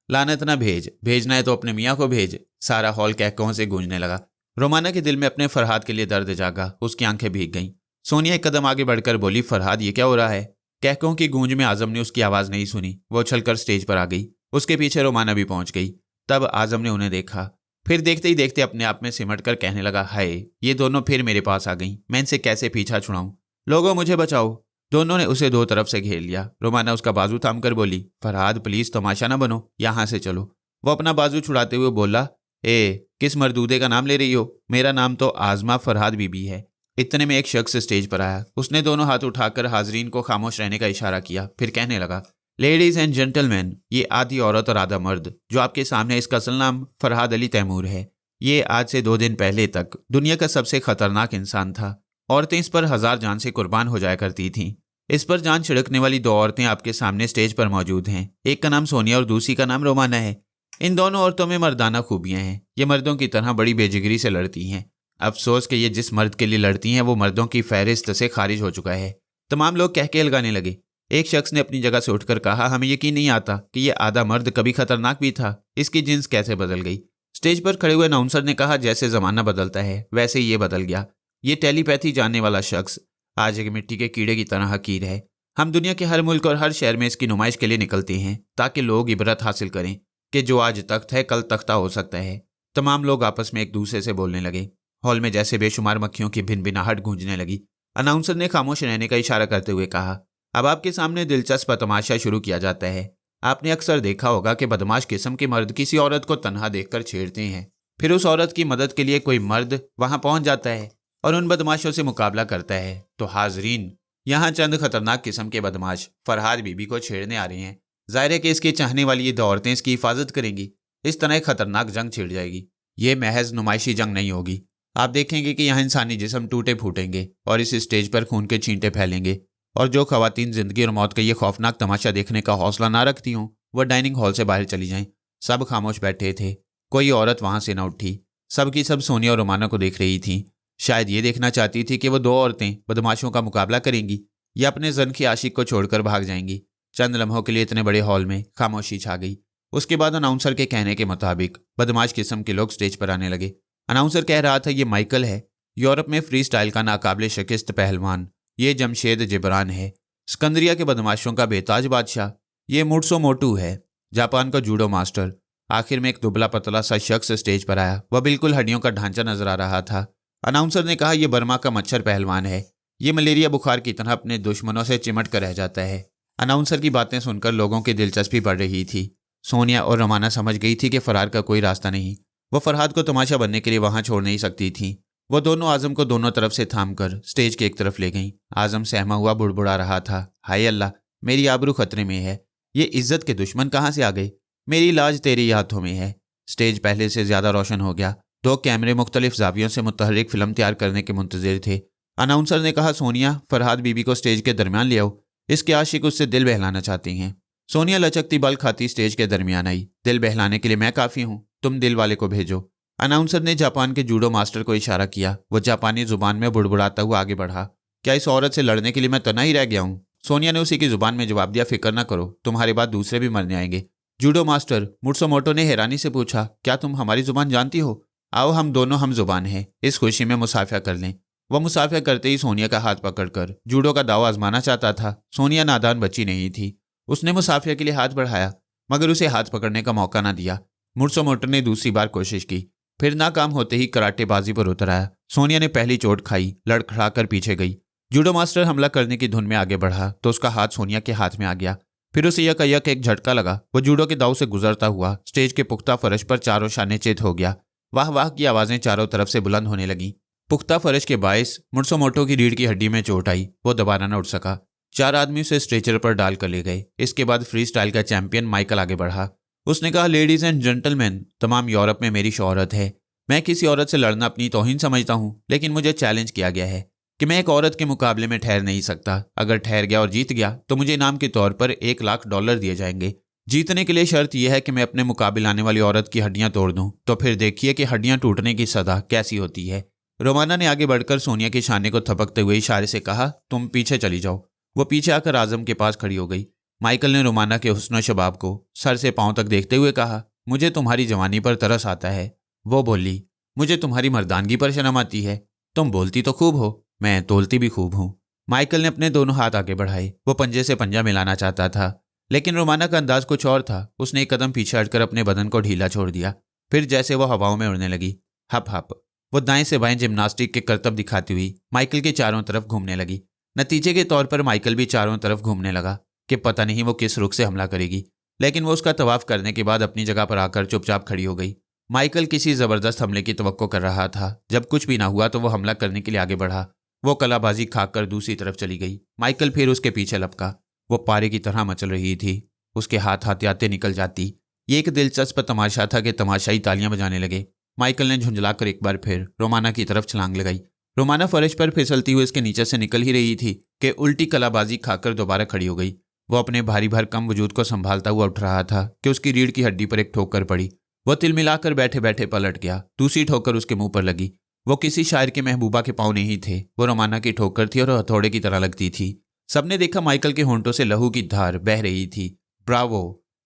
लानत ना भेज, भेजना है तो अपने मियाँ को भेज। सारा हॉल कहकों से गूंजने लगा। रोमाना के दिल में अपने फरहाद के लिए दर्द जागा। उसकी आंखें भीग गईं। सोनिया एक कदम आगे बढ़कर बोली, फरहाद ये क्या हो रहा है। कहकों की गूंज में आजम ने उसकी आवाज नहीं सुनी। वो उछलकर स्टेज पर आ गई। उसके पीछे रोमाना भी पहुंच गई। तब आजम ने उन्हें देखा। फिर देखते ही देखते अपने आप में सिमट कर कहने लगा, हाय, ये दोनों फिर मेरे पास आ गईं। मैं इनसे कैसे पीछा छुड़ाऊं। लोगों मुझे बचाओ। दोनों ने उसे दो तरफ से घेर लिया। रोमाना उसका बाजू थाम कर बोली, फरहाद प्लीज तमाशा ना बनो, यहां से चलो। वो अपना बाजू छुड़ाते हुए बोला, ए किस मरदूदे का नाम ले रही हो। मेरा नाम तो आजमा फरहाद बीबी है। इतने में एक शख्स स्टेज पर आया। उसने दोनों हाथ उठाकर हाजरीन को खामोश रहने का इशारा किया। फिर कहने लगा, लेडीज एंड जेंटलमैन, ये आधी औरत और आधा मर्द जो आपके सामने, इसका असल नाम फरहाद अली तैमूर है। ये आज से 2 दिन पहले तक दुनिया का सबसे खतरनाक इंसान था। औरतें इस पर 1000 जान से कुर्बान हो जाया करती थीं। इस पर जान छिड़कने वाली 2 औरतें आपके सामने स्टेज पर मौजूद हैं। एक का नाम सोनिया और दूसरी का नाम रोमाना है। इन दोनों औरतों में मर्दाना खूबियां हैं। ये मर्दों की तरह बड़ी बेजिगरी से लड़ती हैं। अफसोस कि ये जिस मर्द के लिए लड़ती हैं वो मर्दों की फहरिस्त से खारिज हो चुका है। तमाम लोग कहके लगाने लगे। एक शख्स ने अपनी जगह से उठकर कहा, हमें यकीन नहीं आता कि ये आधा मर्द कभी खतरनाक भी था। इसकी जिन्स कैसे बदल गई। स्टेज पर खड़े हुए अनाउंसर ने कहा, जैसे जमाना बदलता है वैसे ही ये बदल गया। ये टेलीपैथी जानने वाला शख्स आज एक मिट्टी के कीड़े की तरह हकीर है। हम दुनिया के हर मुल्क और हर शहर में इसकी नुमाइश के लिए निकलते हैं ताकि लोग इबरत हासिल करें कि जो आज तख्त है कल तख्ता हो सकता है। तमाम लोग आपस में एक दूसरे से बोलने लगे। हॉल में जैसे बेशुमार मक्खियों की भिनभिनाहट गूंजने लगी। अनाउंसर ने खामोश रहने का इशारा करते हुए कहा, अब आपके सामने दिलचस्प तमाशा शुरू किया जाता है। आपने अक्सर देखा होगा कि बदमाश किस्म के मर्द किसी औरत को तन्हा देखकर छेड़ते हैं। फिर उस औरत की मदद के लिए कोई मर्द वहां पहुंच जाता है और उन बदमाशों से मुकाबला करता है। तो हाजरीन, यहाँ चंद खतरनाक किस्म के बदमाश फरहाद बीबी को छेड़ने आ रहे हैं। जाहिर है कि इसके चाहने वाली ये 2 औरतें इसकी हिफाजत करेंगी। इस तरह एक खतरनाक जंग छिड़ जाएगी। ये महज नुमाइशी जंग नहीं होगी। आप देखेंगे कि यहाँ इंसानी जिस्म टूटे फूटेंगे और इस स्टेज पर खून के छींटे फैलेंगे। और जो खवातीन जिंदगी और मौत का ये खौफनाक तमाशा देखने का हौसला ना रखती हों, वह डाइनिंग हॉल से बाहर चली जाएं। सब खामोश बैठे थे। कोई औरत वहां से न उठी। सब की सब सोनिया और रोमाना को देख रही थी। शायद ये देखना चाहती थी कि वो 2 औरतें बदमाशों का मुकाबला करेंगी या अपने जन की आशिक को छोड़कर भाग जाएंगी। चंद लम्हों के लिए इतने बड़े हॉल में खामोशी छा गई। उसके बाद अनाउंसर के कहने के मुताबिक बदमाश किस्म के लोग स्टेज पर आने लगे। अनाउंसर कह रहा था, ये माइकल है, यूरोप में फ्री स्टाइल का नाकाबिले शिकस्त पहलवान। ये जमशेद जिब्रान है, सिकंदरिया के बदमाशों का बेताज बादशाह। ये मुट्सो मोटू है, जापान का जूडो मास्टर। आखिर में एक दुबला पतला सा शख्स स्टेज पर आया। वह बिल्कुल हड्डियों का ढांचा नजर आ रहा था। अनाउंसर ने कहा, यह बर्मा का मच्छर पहलवान है। ये मलेरिया बुखार की तरह अपने दुश्मनों से चिमट कर रह जाता है। अनाउंसर की बातें सुनकर लोगों की दिलचस्पी बढ़ रही थी। सोनिया और रोमाना समझ गई थी कि फरार का कोई रास्ता नहीं। वह फरहाद को तमाशा बनने के लिए वहां छोड़ नहीं सकती थी। वो दोनों आजम को दोनों तरफ से थामकर स्टेज के एक तरफ ले गईं। आजम सहमा हुआ बुड़बुड़ा रहा था, हाय अल्लाह, मेरी आबरू खतरे में है। ये इज्जत के दुश्मन कहाँ से आ गए। मेरी लाज तेरी हाथों में है। स्टेज पहले से ज्यादा रोशन हो गया। 2 कैमरे मुख्तलिफ जावियों से मुतहर्रिक फिल्म तैयार करने के मुंतजिर थे। अनाउंसर ने कहा, सोनिया, फरहाद बीबी को स्टेज के दरमियान ले आओ। इसके आशिक उससे दिल बहलाना चाहती हैं। सोनिया लचकती बल खाती स्टेज के दरमियान आई। दिल बहलाने के लिए मैं काफ़ी हूँ, तुम दिल वाले को भेजो। अनाउंसर ने जापान के जूडो मास्टर को इशारा किया। वो जापानी जुबान में बुड़बुड़ाता हुआ आगे बढ़ा। क्या इस औरत से लड़ने के लिए मैं तना ही रह गया हूँ। सोनिया ने उसी की जुबान में जवाब दिया, फिक्र न करो, तुम्हारे बाद दूसरे भी मरने आएंगे। जूडो मास्टर मुट्सोमोटो ने हैरानी से पूछा, क्या तुम हमारी जुबान जानती हो। आओ हम दोनों हम जुबान हैं, इस खुशी में मुसाफिया कर लें। वह मुसाफिया करते ही सोनिया का हाथ पकड़कर जूडो का दाव आजमाना चाहता था। सोनिया नादान बच्ची नहीं थी। उसने मुसाफिया के लिए हाथ बढ़ाया मगर उसे हाथ पकड़ने का मौका ना दिया। मुट्सोमोटो ने दूसरी बार कोशिश की, फिर नाकाम होते ही कराटेबाजी पर उतर आया। सोनिया ने पहली चोट खाई, लड़खड़ाकर पीछे गई। जूडो मास्टर हमला करने की धुन में आगे बढ़ा तो उसका हाथ सोनिया के हाथ में आ गया। फिर उसे यक एक झटका लगा। वो जूडो के दाव से गुजरता हुआ स्टेज के पुख्ता फर्श पर चारों शाने चित हो गया। वाह वाह की आवाजें चारों तरफ से बुलंद होने लगीं। पुख्ता फर्श के बायस मुर्सोमोटो की रीढ़ की हड्डी में चोट आई। वो दोबारा न उठ सका। 4 आदमी उसे स्ट्रेचर पर डाल कर ले गए। इसके बाद फ्री स्टाइल का चैंपियन माइकल आगे बढ़ा। उसने कहा, लेडीज एंड जेंटलमैन, तमाम यूरोप में मेरी शोहरत है। मैं किसी औरत से लड़ना अपनी तौहीन समझता हूं, लेकिन मुझे चैलेंज किया गया है कि मैं एक औरत के मुकाबले में ठहर नहीं सकता। अगर ठहर गया और जीत गया तो मुझे इनाम के तौर पर $1,00,000 दिए जाएंगे। जीतने के लिए शर्त यह है कि मैं अपने मुकाबले आने वाली औरत की हड्डियां तोड़ दूं, तो फिर देखिए कि हड्डियां टूटने की सदा कैसी होती है। रोमाना ने आगे बढ़कर सोनिया के शाने को थपकते हुए इशारे से कहा, तुम पीछे चली जाओ। वो पीछे आकर आजम के पास खड़ी हो गई। माइकल ने रोमाना के हुस्न शबाब को सर से पांव तक देखते हुए कहा, मुझे तुम्हारी जवानी पर तरस आता है। वो बोली, मुझे तुम्हारी मर्दानगी पर शर्म आती है। तुम बोलती तो खूब हो, मैं तोलती भी खूब हूं। माइकल ने अपने दोनों हाथ आगे बढ़ाए। वो पंजे से पंजा मिलाना चाहता था, लेकिन रोमाना का अंदाज कुछ और था। उसने एक कदम पीछे हटकर अपने बदन को ढीला छोड़ दिया। फिर जैसे वो हवाओं में उड़ने लगी, हप हप, वो दाएं से बाएं जिम्नास्टिक के करतब दिखाती हुई माइकल के चारों तरफ घूमने लगी। नतीजे के तौर पर माइकल भी चारों तरफ घूमने लगा कि पता नहीं वो किस रुख से हमला करेगी, लेकिन वो उसका तवाफ करने के बाद अपनी जगह पर आकर चुपचाप खड़ी हो गई। माइकल किसी जबरदस्त हमले की तवक्को कर रहा था। जब कुछ भी ना हुआ तो वो हमला करने के लिए आगे बढ़ा। वो कलाबाजी खाकर दूसरी तरफ चली गई। माइकल फिर उसके पीछे लपका। वो पारे की तरह मचल रही थी। उसके हाथ आते आते निकल जाती। ये एक दिलचस्प तमाशा था कि तमाशाई तालियां बजाने लगे। माइकल ने झुंझलाकर एक बार फिर रोमाना की तरफ छलांग लगाई। रोमाना फर्श पर फिसलती हुई इसके नीचे से निकल ही रही थी कि उल्टी कलाबाजी खाकर दोबारा खड़ी हो गई। वो अपने भारी भरकम वजूद को संभालता हुआ उठ रहा था कि उसकी रीढ़ की हड्डी पर एक ठोकर पड़ी। वो तिलमिलाकर बैठे बैठे पलट गया। दूसरी ठोकर उसके मुंह पर लगी। वो किसी शायर के महबूबा के पाँव नहीं थे, वो रोमाना की ठोकर थी और हथौड़े की तरह लगती थी। सबने देखा माइकल के होंठों से लहू की धार बह रही थी। ब्रावो!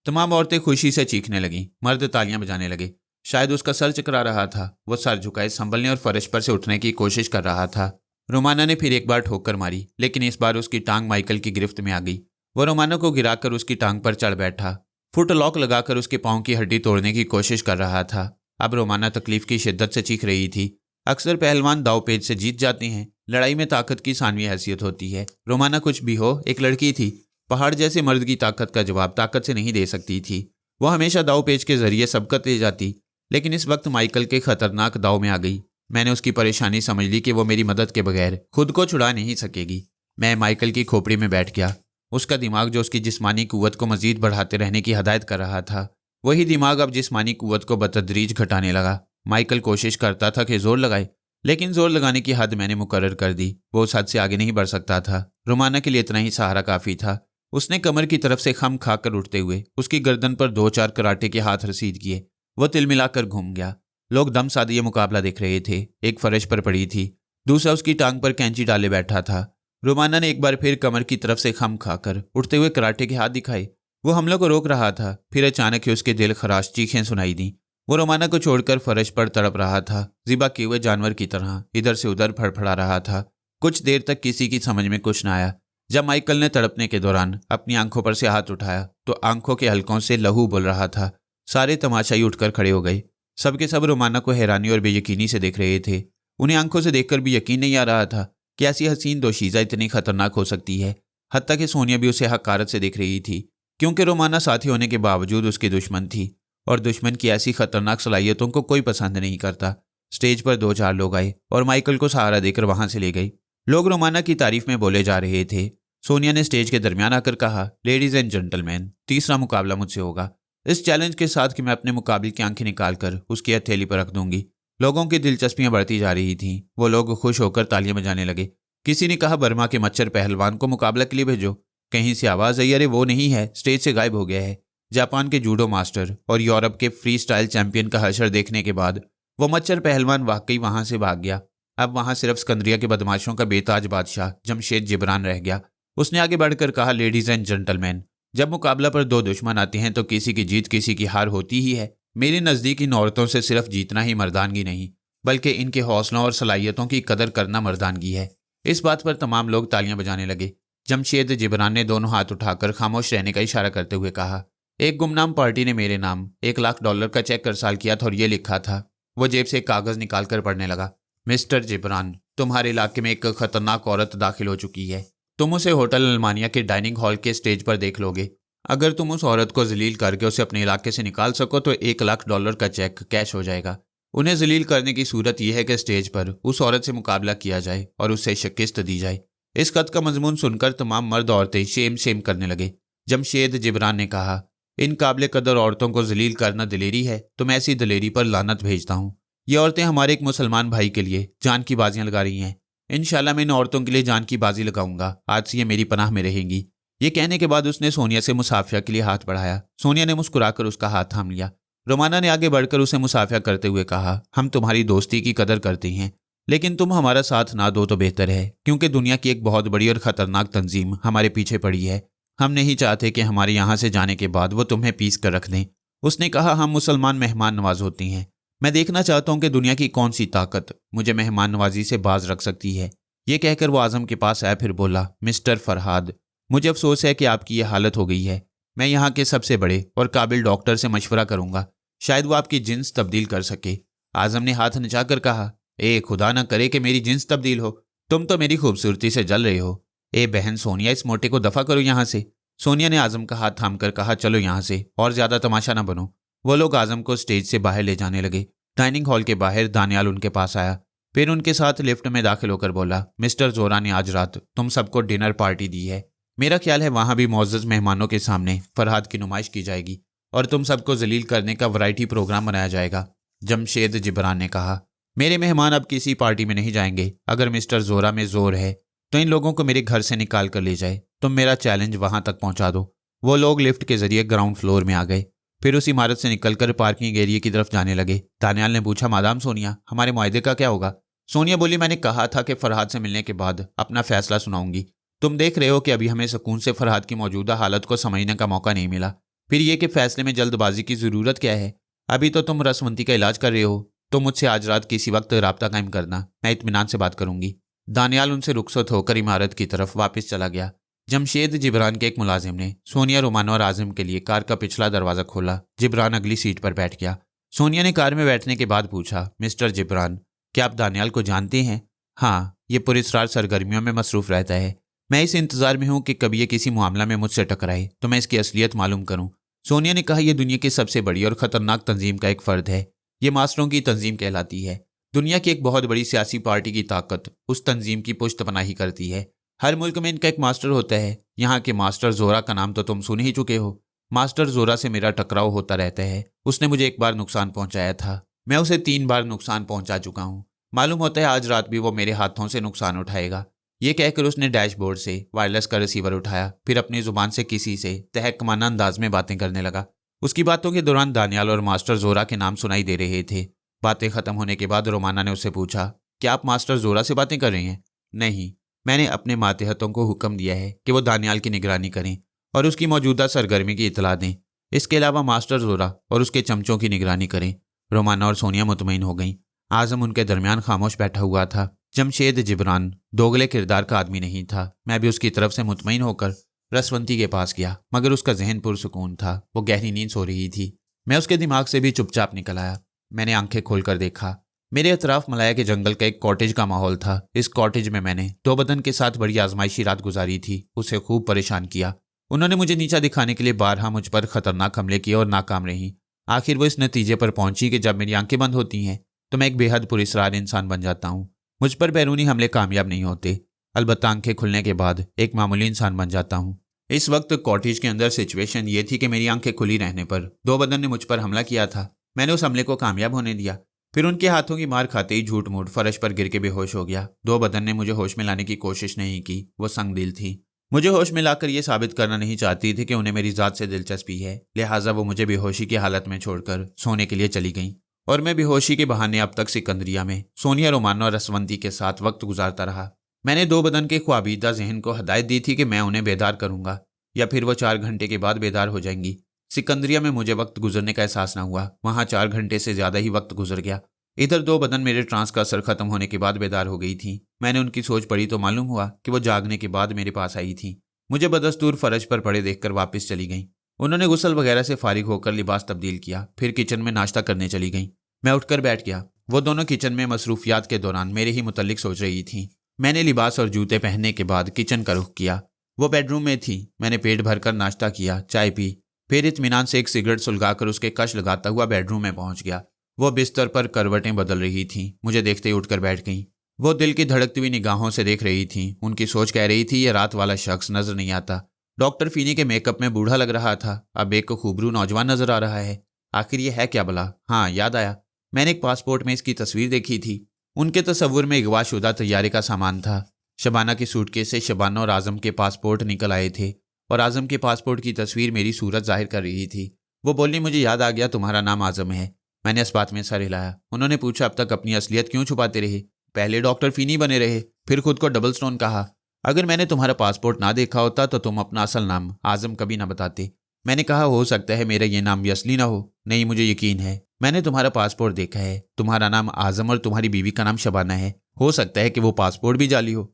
तमाम औरतें खुशी से चीखने लगीं। मर्द तालियां बजाने लगे। शायद उसका सर चकरा रहा था। वो सर झुकाए संभलने और फर्श पर से उठने की कोशिश कर रहा था। रोमाना ने फिर एक बार ठोकर मारी, लेकिन इस बार उसकी टांग माइकल की गिरफ्त में आ गई। वो रोमाना को गिराकर उसकी टांग पर चढ़ बैठा। फुट लॉक लगाकर उसके पांव की हड्डी तोड़ने की कोशिश कर रहा था। अब रोमाना तकलीफ की शिद्दत से चीख रही थी। अक्सर पहलवान दाव पेच से जीत जाते हैं। लड़ाई में ताकत की सानवी हैसियत होती है। रोमाना कुछ भी हो, एक लड़की थी। पहाड़ जैसे मर्द की ताकत का जवाब ताकत से नहीं दे सकती थी। वह हमेशा दाव पेच के जरिए सबकत ले जाती, लेकिन इस वक्त माइकल के खतरनाक दाव में आ गई। मैंने उसकी परेशानी समझ ली कि वो मेरी मदद के बगैर खुद को छुड़ा नहीं सकेगी। मैं माइकल की खोपड़ी में बैठ गया। उसका दिमाग जो उसकी जिस्मानी कुव्वत को मजीद बढ़ाते रहने की हदायत कर रहा था, वही दिमाग अब जिस्मानी कुव्वत को बतदरीज घटाने लगा। माइकल कोशिश करता था कि जोर लगाए, लेकिन जोर लगाने की हद मैंने मुकर्रर कर दी। वो उस हद से आगे नहीं बढ़ सकता था। रोमाना के लिए इतना ही सहारा काफ़ी था। उसने कमर की तरफ से खम खाकर उठते हुए उसकी गर्दन पर 2-4 कराटे के हाथ रसीद किए। वो तिलमिलाकर घूम गया। लोग दम साधे ये मुकाबला देख रहे थे। एक फर्श पर पड़ी थी, दूसरा उसकी टांग पर कैंची डाले बैठा था। रोमाना ने एक बार फिर कमर की तरफ से खम खाकर उठते हुए कराटे के हाथ दिखाए। वो हमलों को रोक रहा था। फिर अचानक ही उसके दिल खराश चीखें सुनाई दी। वो रोमाना को छोड़कर फर्श पर तड़प रहा था, ज़िबा किए हुए जानवर की तरह इधर से उधर फड़फड़ा रहा था। कुछ देर तक किसी की समझ में कुछ न आया। जब माइकल ने तड़पने के दौरान अपनी आंखों पर से हाथ उठाया तो आंखों के हलकों से लहू बोल रहा था। सारे तमाशाई उठकर खड़े हो गए। सबके सब रोमाना को हैरानी और बेयकीनी से देख रहे थे। उन्हें आंखों से देखकर भी यकीन नहीं आ रहा था कि ऐसी हसीन दोशीज़ा इतनी खतरनाक हो सकती है। हत्ता कि सोनिया भी उसे हकारत से देख रही थी, क्योंकि रोमाना साथी होने के बावजूद उसकी दुश्मन थी, और दुश्मन की ऐसी खतरनाक सलाहियतों को कोई पसंद नहीं करता। स्टेज पर 2-4 लोग आए और माइकल को सहारा देकर वहां से ले गए। लोग रोमाना की तारीफ में बोले जा रहे थे। सोनिया ने स्टेज के दरमियान आकर कहा, लेडीज एंड जेंटलमैन, तीसरा मुकाबला मुझसे होगा। इस चैलेंज के साथ कि मैं अपने मुकाबले की आंखें निकालकर उसकी हथेली पर रख दूंगी। लोगों की दिलचस्पियां बढ़ती जा रही थीं। वो लोग खुश होकर तालियां बजाने लगे। किसी ने कहा, बर्मा के मच्छर पहलवान को मुकाबला के लिए भेजो। कहीं से आवाज आई, अरे वो नहीं है, स्टेज से गायब हो गया है। जापान के जूडो मास्टर और यूरोप के फ्री स्टाइल चैंपियन का हशर देखने के बाद वो मच्छर पहलवान वाकई वहां से भाग गया। अब वहां सिर्फ सिकंदरिया के बदमाशों का बेताज बादशाह जमशेद जिब्रान रह गया। उसने आगे बढ़कर कहा, लेडीज एंड जेंटलमैन, जब मुकाबला पर 2 दुश्मन आते हैं तो किसी की जीत किसी की हार होती ही है। मेरे नज़दीक इन औरतों से सिर्फ जीतना ही मर्दानगी नहीं, बल्कि इनके हौसलों और सलाहियतों की कदर करना मर्दानगी है। इस बात पर तमाम लोग तालियां बजाने लगे। जमशेद जिब्रान ने दोनों हाथ उठाकर खामोश रहने का इशारा करते हुए कहा, एक गुमनाम पार्टी ने मेरे नाम $1,00,000 का चेक अरसाल किया था और ये लिखा था, वो जेब से एक कागज निकाल कर पढ़ने लगा। मिस्टर जिब्रान, तुम्हारे इलाके में एक खतरनाक औरत दाखिल हो चुकी है। तुम उसे होटल अल्मानिया के डाइनिंग हॉल के स्टेज पर देख लोगे। अगर तुम उस औरत को जलील करके उसे अपने इलाके से निकाल सको तो $1,00,000 का चेक कैश हो जाएगा। उन्हें जलील करने की सूरत यह है कि स्टेज पर उस औरत से मुकाबला किया जाए और उससे शिकस्त दी जाए। इस खत का मजमून सुनकर तमाम मर्द औरतें शेम शेम करने लगे। जमशेद जिब्रान ने कहा, इन काबिल कदर औरतों को जलील करना दिलेरी है तो मैं ऐसी दिलेरी पर लानत भेजता हूँ। ये औरतें हमारे एक मुसलमान भाई के लिए जान की बाजियां लगा रही हैं। इंशाल्लाह मैं इन औरतों के लिए जान की बाजी लगाऊंगा। आज से ये मेरी पनाह में रहेंगी। ये कहने के बाद उसने सोनिया से मुसाफिया के लिए हाथ बढ़ाया। सोनिया ने मुस्कुराकर उसका हाथ थाम लिया। रोमाना ने आगे बढ़कर उसे मुसाफिया करते हुए कहा, हम तुम्हारी दोस्ती की कदर करते हैं, लेकिन तुम हमारा साथ ना दो तो बेहतर है, क्योंकि दुनिया की एक बहुत बड़ी और खतरनाक तंजीम हमारे पीछे पड़ी है। हम नहीं चाहते कि हमारे यहाँ से जाने के बाद वो तुम्हें पीस कर रख दें। उसने कहा, हम मुसलमान मेहमान नवाज होती हैं। मैं देखना चाहता हूँ कि दुनिया की कौन सी ताकत मुझे मेहमान नवाजी से बाज रख सकती है। ये कहकर वो आजम के पास आया, फिर बोला, मिस्टर फरहाद, मुझे अफसोस है कि आपकी ये हालत हो गई है। मैं यहाँ के सबसे बड़े और काबिल डॉक्टर से मशवरा करूंगा, शायद वो आपकी जिन्स तब्दील कर सके। आजम ने हाथ नचाकर कहा, ए खुदा ना करे कि मेरी जिन्स तब्दील हो। तुम तो मेरी खूबसूरती से जल रहे हो। ए बहन सोनिया, इस मोटे को दफा करो यहाँ से। सोनिया ने आजम का हाथ थामकर कहा, चलो यहाँ से और ज्यादा तमाशा ना बनो। वो लोग आजम को स्टेज से बाहर ले जाने लगे। डाइनिंग हॉल के बाहर दानियाल उनके पास आया, फिर उनके साथ लिफ्ट में दाखिल होकर बोला, मिस्टर जोरा ने आज रात तुम सबको डिनर पार्टी दी है। मेरा ख्याल है वहां भी मोअज़्ज़ज़ मेहमानों के सामने फरहाद की नुमाइश की जाएगी और तुम सबको जलील करने का वैरायटी प्रोग्राम बनाया जाएगा। जमशेद जिब्रान ने कहा, मेरे मेहमान अब किसी पार्टी में नहीं जाएंगे। अगर मिस्टर जोरा में जोर है तो इन लोगों को मेरे घर से निकाल कर ले जाए। तुम मेरा चैलेंज वहां तक पहुंचा दो। वो लोग लिफ्ट के जरिए ग्राउंड फ्लोर में आ गए, फिर उस इमारत से निकलकर पार्किंग एरिया की तरफ जाने लगे। दानियाल ने पूछा, मादाम सोनिया, हमारे मुआहदे का क्या होगा? सोनिया बोली, मैंने कहा था कि फरहाद से मिलने के बाद अपना फैसला सुनाऊंगी। तुम देख रहे हो कि अभी हमें सुकून से फरहाद की मौजूदा हालत को समझने का मौका नहीं मिला। फिर यह कि फैसले में जल्दबाजी की जरूरत क्या है? अभी तो तुम रसवंती का इलाज कर रहे हो। तुम मुझसे आज रात किसी वक्त राब्ता कायम करना, मैं इत्मीनान से बात करूंगी। दानियाल उनसे रुखसत होकर इमारत की तरफ वापस चला गया। जमशेद जिब्रान के एक मुलाजिम ने सोनिया, रोमाना और आजिम के लिए कार का पिछला दरवाजा खोला। जिब्रान अगली सीट पर बैठ गया। सोनिया ने कार में बैठने के बाद पूछा, मिस्टर जिब्रान, क्या आप दानियाल को जानते हैं? हाँ, ये पुरस्कार सरगर्मियों में मसरूफ रहता है। मैं इस इंतजार में हूं कि कभी ये किसी मामला में मुझसे टकराए तो मैं इसकी असलियत मालूम करूं। सोनिया ने कहा, यह दुनिया की सबसे बड़ी और खतरनाक तंजीम का एक फर्द है। ये मास्टरों की तंजीम कहलाती है। दुनिया की एक बहुत बड़ी सियासी पार्टी की ताकत उस तंजीम की पुश्तपनाही करती है। हर मुल्क में इनका एक मास्टर होता है। यहाँ के मास्टर जोरा का नाम तो तुम सुन ही चुके हो। मास्टर जोरा से मेरा टकराव होता रहता है। उसने मुझे एक बार नुकसान पहुंचाया था, मैं उसे 3 बार नुकसान पहुंचा चुका हूँ। मालूम होता है आज रात भी वो मेरे हाथों से नुकसान उठाएगा। ये कहकर उसने डैशबोर्ड से वायरलेस का रिसीवर उठाया, फिर अपनी जुबान से किसी से तहकमाना अंदाज में बातें करने लगा। उसकी बातों के दौरान दानियाल और मास्टर जोरा के नाम सुनाई दे रहे थे। बातें खत्म होने के बाद रोमाना ने उससे पूछा, क्या आप मास्टर जोरा से बातें कर रहे हैं? नहीं, मैंने अपने मातहतों को हुक्म दिया है कि वो दानियाल की निगरानी करें और उसकी मौजूदा सरगर्मी की इतला दें। इसके अलावा मास्टर जोरा और उसके चमचों की निगरानी करें। रोमाना और सोनिया मुतमईन हो गईं। आजम उनके दरमियान खामोश बैठा हुआ था। जमशेद जिब्रान दोगले किरदार का आदमी नहीं था। मैं भी उसकी तरफ से मुतमईन होकर रसवंती के पास गया, मगर उसका जहन पुरसुकून था। वो गहरी नींद सो रही थी। मैं उसके दिमाग से भी चुपचाप निकल आया। मैंने आंखें खोलकर देखा। मेरे अतराफ मलाया के जंगल का एक कॉटेज का माहौल था। इस कॉटेज में मैंने 2 बदन के साथ बड़ी आजमाइशी रात गुजारी थी। उसे खूब परेशान किया। उन्होंने मुझे नीचा दिखाने के लिए बारहा मुझ पर खतरनाक हमले किए और नाकाम रही। आखिर वो इस नतीजे पर पहुंची कि जब मेरी आंखें बंद होती हैं तो मैं एक बेहद पुरस्कार इंसान बन जाता हूँ। मुझ पर बैरूनी हमले कामयाब नहीं होते, अलबत्ता आंखें खुलने के बाद एक मामूली इंसान बन जाता हूँ। इस वक्त कॉटेज के अंदर सिचुएशन ये थी कि मेरी आंखें खुली रहने पर 2 बदन ने मुझ पर हमला किया था। मैंने उस हमले को कामयाब होने दिया। फिर उनके हाथों की मार खाते ही झूठ मूठ फर्श पर गिर के बेहोश हो गया। 2 बदन ने मुझे होश में लाने की कोशिश नहीं की। वो संग दिल थी। मुझे होश में लाकर ये साबित करना नहीं चाहती थी कि उन्हें मेरी जात से दिलचस्पी है। लिहाजा वो मुझे बेहोशी की हालत में छोड़कर सोने के लिए चली गईं और मैं बेहोशी के बहाने अब तक सिकंदरिया में सोनिया, रोमाना और रसवंती के साथ वक्त गुजारता रहा। मैंने 2 बदन के ख्वाबीदा जहन को हदायत दी थी कि मैं उन्हें बेदार करूंगा या फिर वो 4 घंटे के बाद बेदार हो जाएंगी। सिकंदरिया में मुझे वक्त गुजरने का एहसास न हुआ। वहां 4 घंटे से ज्यादा ही वक्त गुजर गया। इधर 2 बदन मेरे ट्रांस का असर खत्म होने के बाद बेदार हो गई थी। मैंने उनकी सोच पढ़ी तो मालूम हुआ कि वो जागने के बाद मेरे पास आई थी। मुझे बदस्तूर फर्श पर पड़े देखकर वापस चली गईं। उन्होंने गुस्ल वगैरह से फारिग होकर लिबास तब्दील किया, फिर किचन में नाश्ता करने चली गईं। मैं उठकर बैठ गया। वो दोनों किचन में मसरूफियात के दौरान मेरे ही मुतल्लिक सोच रही थीं। मैंने लिबास और जूते पहनने के बाद किचन का रुख किया। वो बेडरूम में थी। मैंने पेट भरकर नाश्ता किया, चाय पी, फिर इत्मीनान से एक सिगरेट सुलगाकर उसके कश लगाता हुआ बेडरूम में पहुंच गया। वो बिस्तर पर करवटें बदल रही थीं। मुझे देखते ही उठकर बैठ गईं। वो दिल की धड़कती हुई निगाहों से देख रही थीं। उनकी सोच कह रही थी, ये रात वाला शख्स नजर नहीं आता। डॉक्टर फीनी के मेकअप में बूढ़ा लग रहा था, अब एक को खूबरू नौजवान नजर आ रहा है। आखिर ये है क्या भला? हाँ, याद आया, मैंने एक पासपोर्ट में इसकी तस्वीर देखी थी। उनके तस्वुर में अगवाशुदा तैयारी का सामान था। शबाना की सूटकेस से शबाना और आजम के पासपोर्ट निकल आए थे और आजम के पासपोर्ट की तस्वीर मेरी सूरत जाहिर कर रही थी। वो बोली, मुझे याद आ गया, तुम्हारा नाम आजम है। मैंने इस बात में सर हिलाया। उन्होंने पूछा, अब तक अपनी असलियत क्यों छुपाते रहे? पहले डॉक्टर फीनी बने रहे, फिर खुद को डबल स्टोन कहा। अगर मैंने तुम्हारा पासपोर्ट ना देखा होता तो तुम अपना असल नाम आजम कभी ना बताते। मैंने कहा, हो सकता है मेरा ये नाम भी असली ना हो। नहीं, मुझे यकीन है, मैंने तुम्हारा पासपोर्ट देखा है। तुम्हारा नाम आजम और तुम्हारी बीवी का नाम शबाना है। हो सकता है कि वो पासपोर्ट भी जाली हो।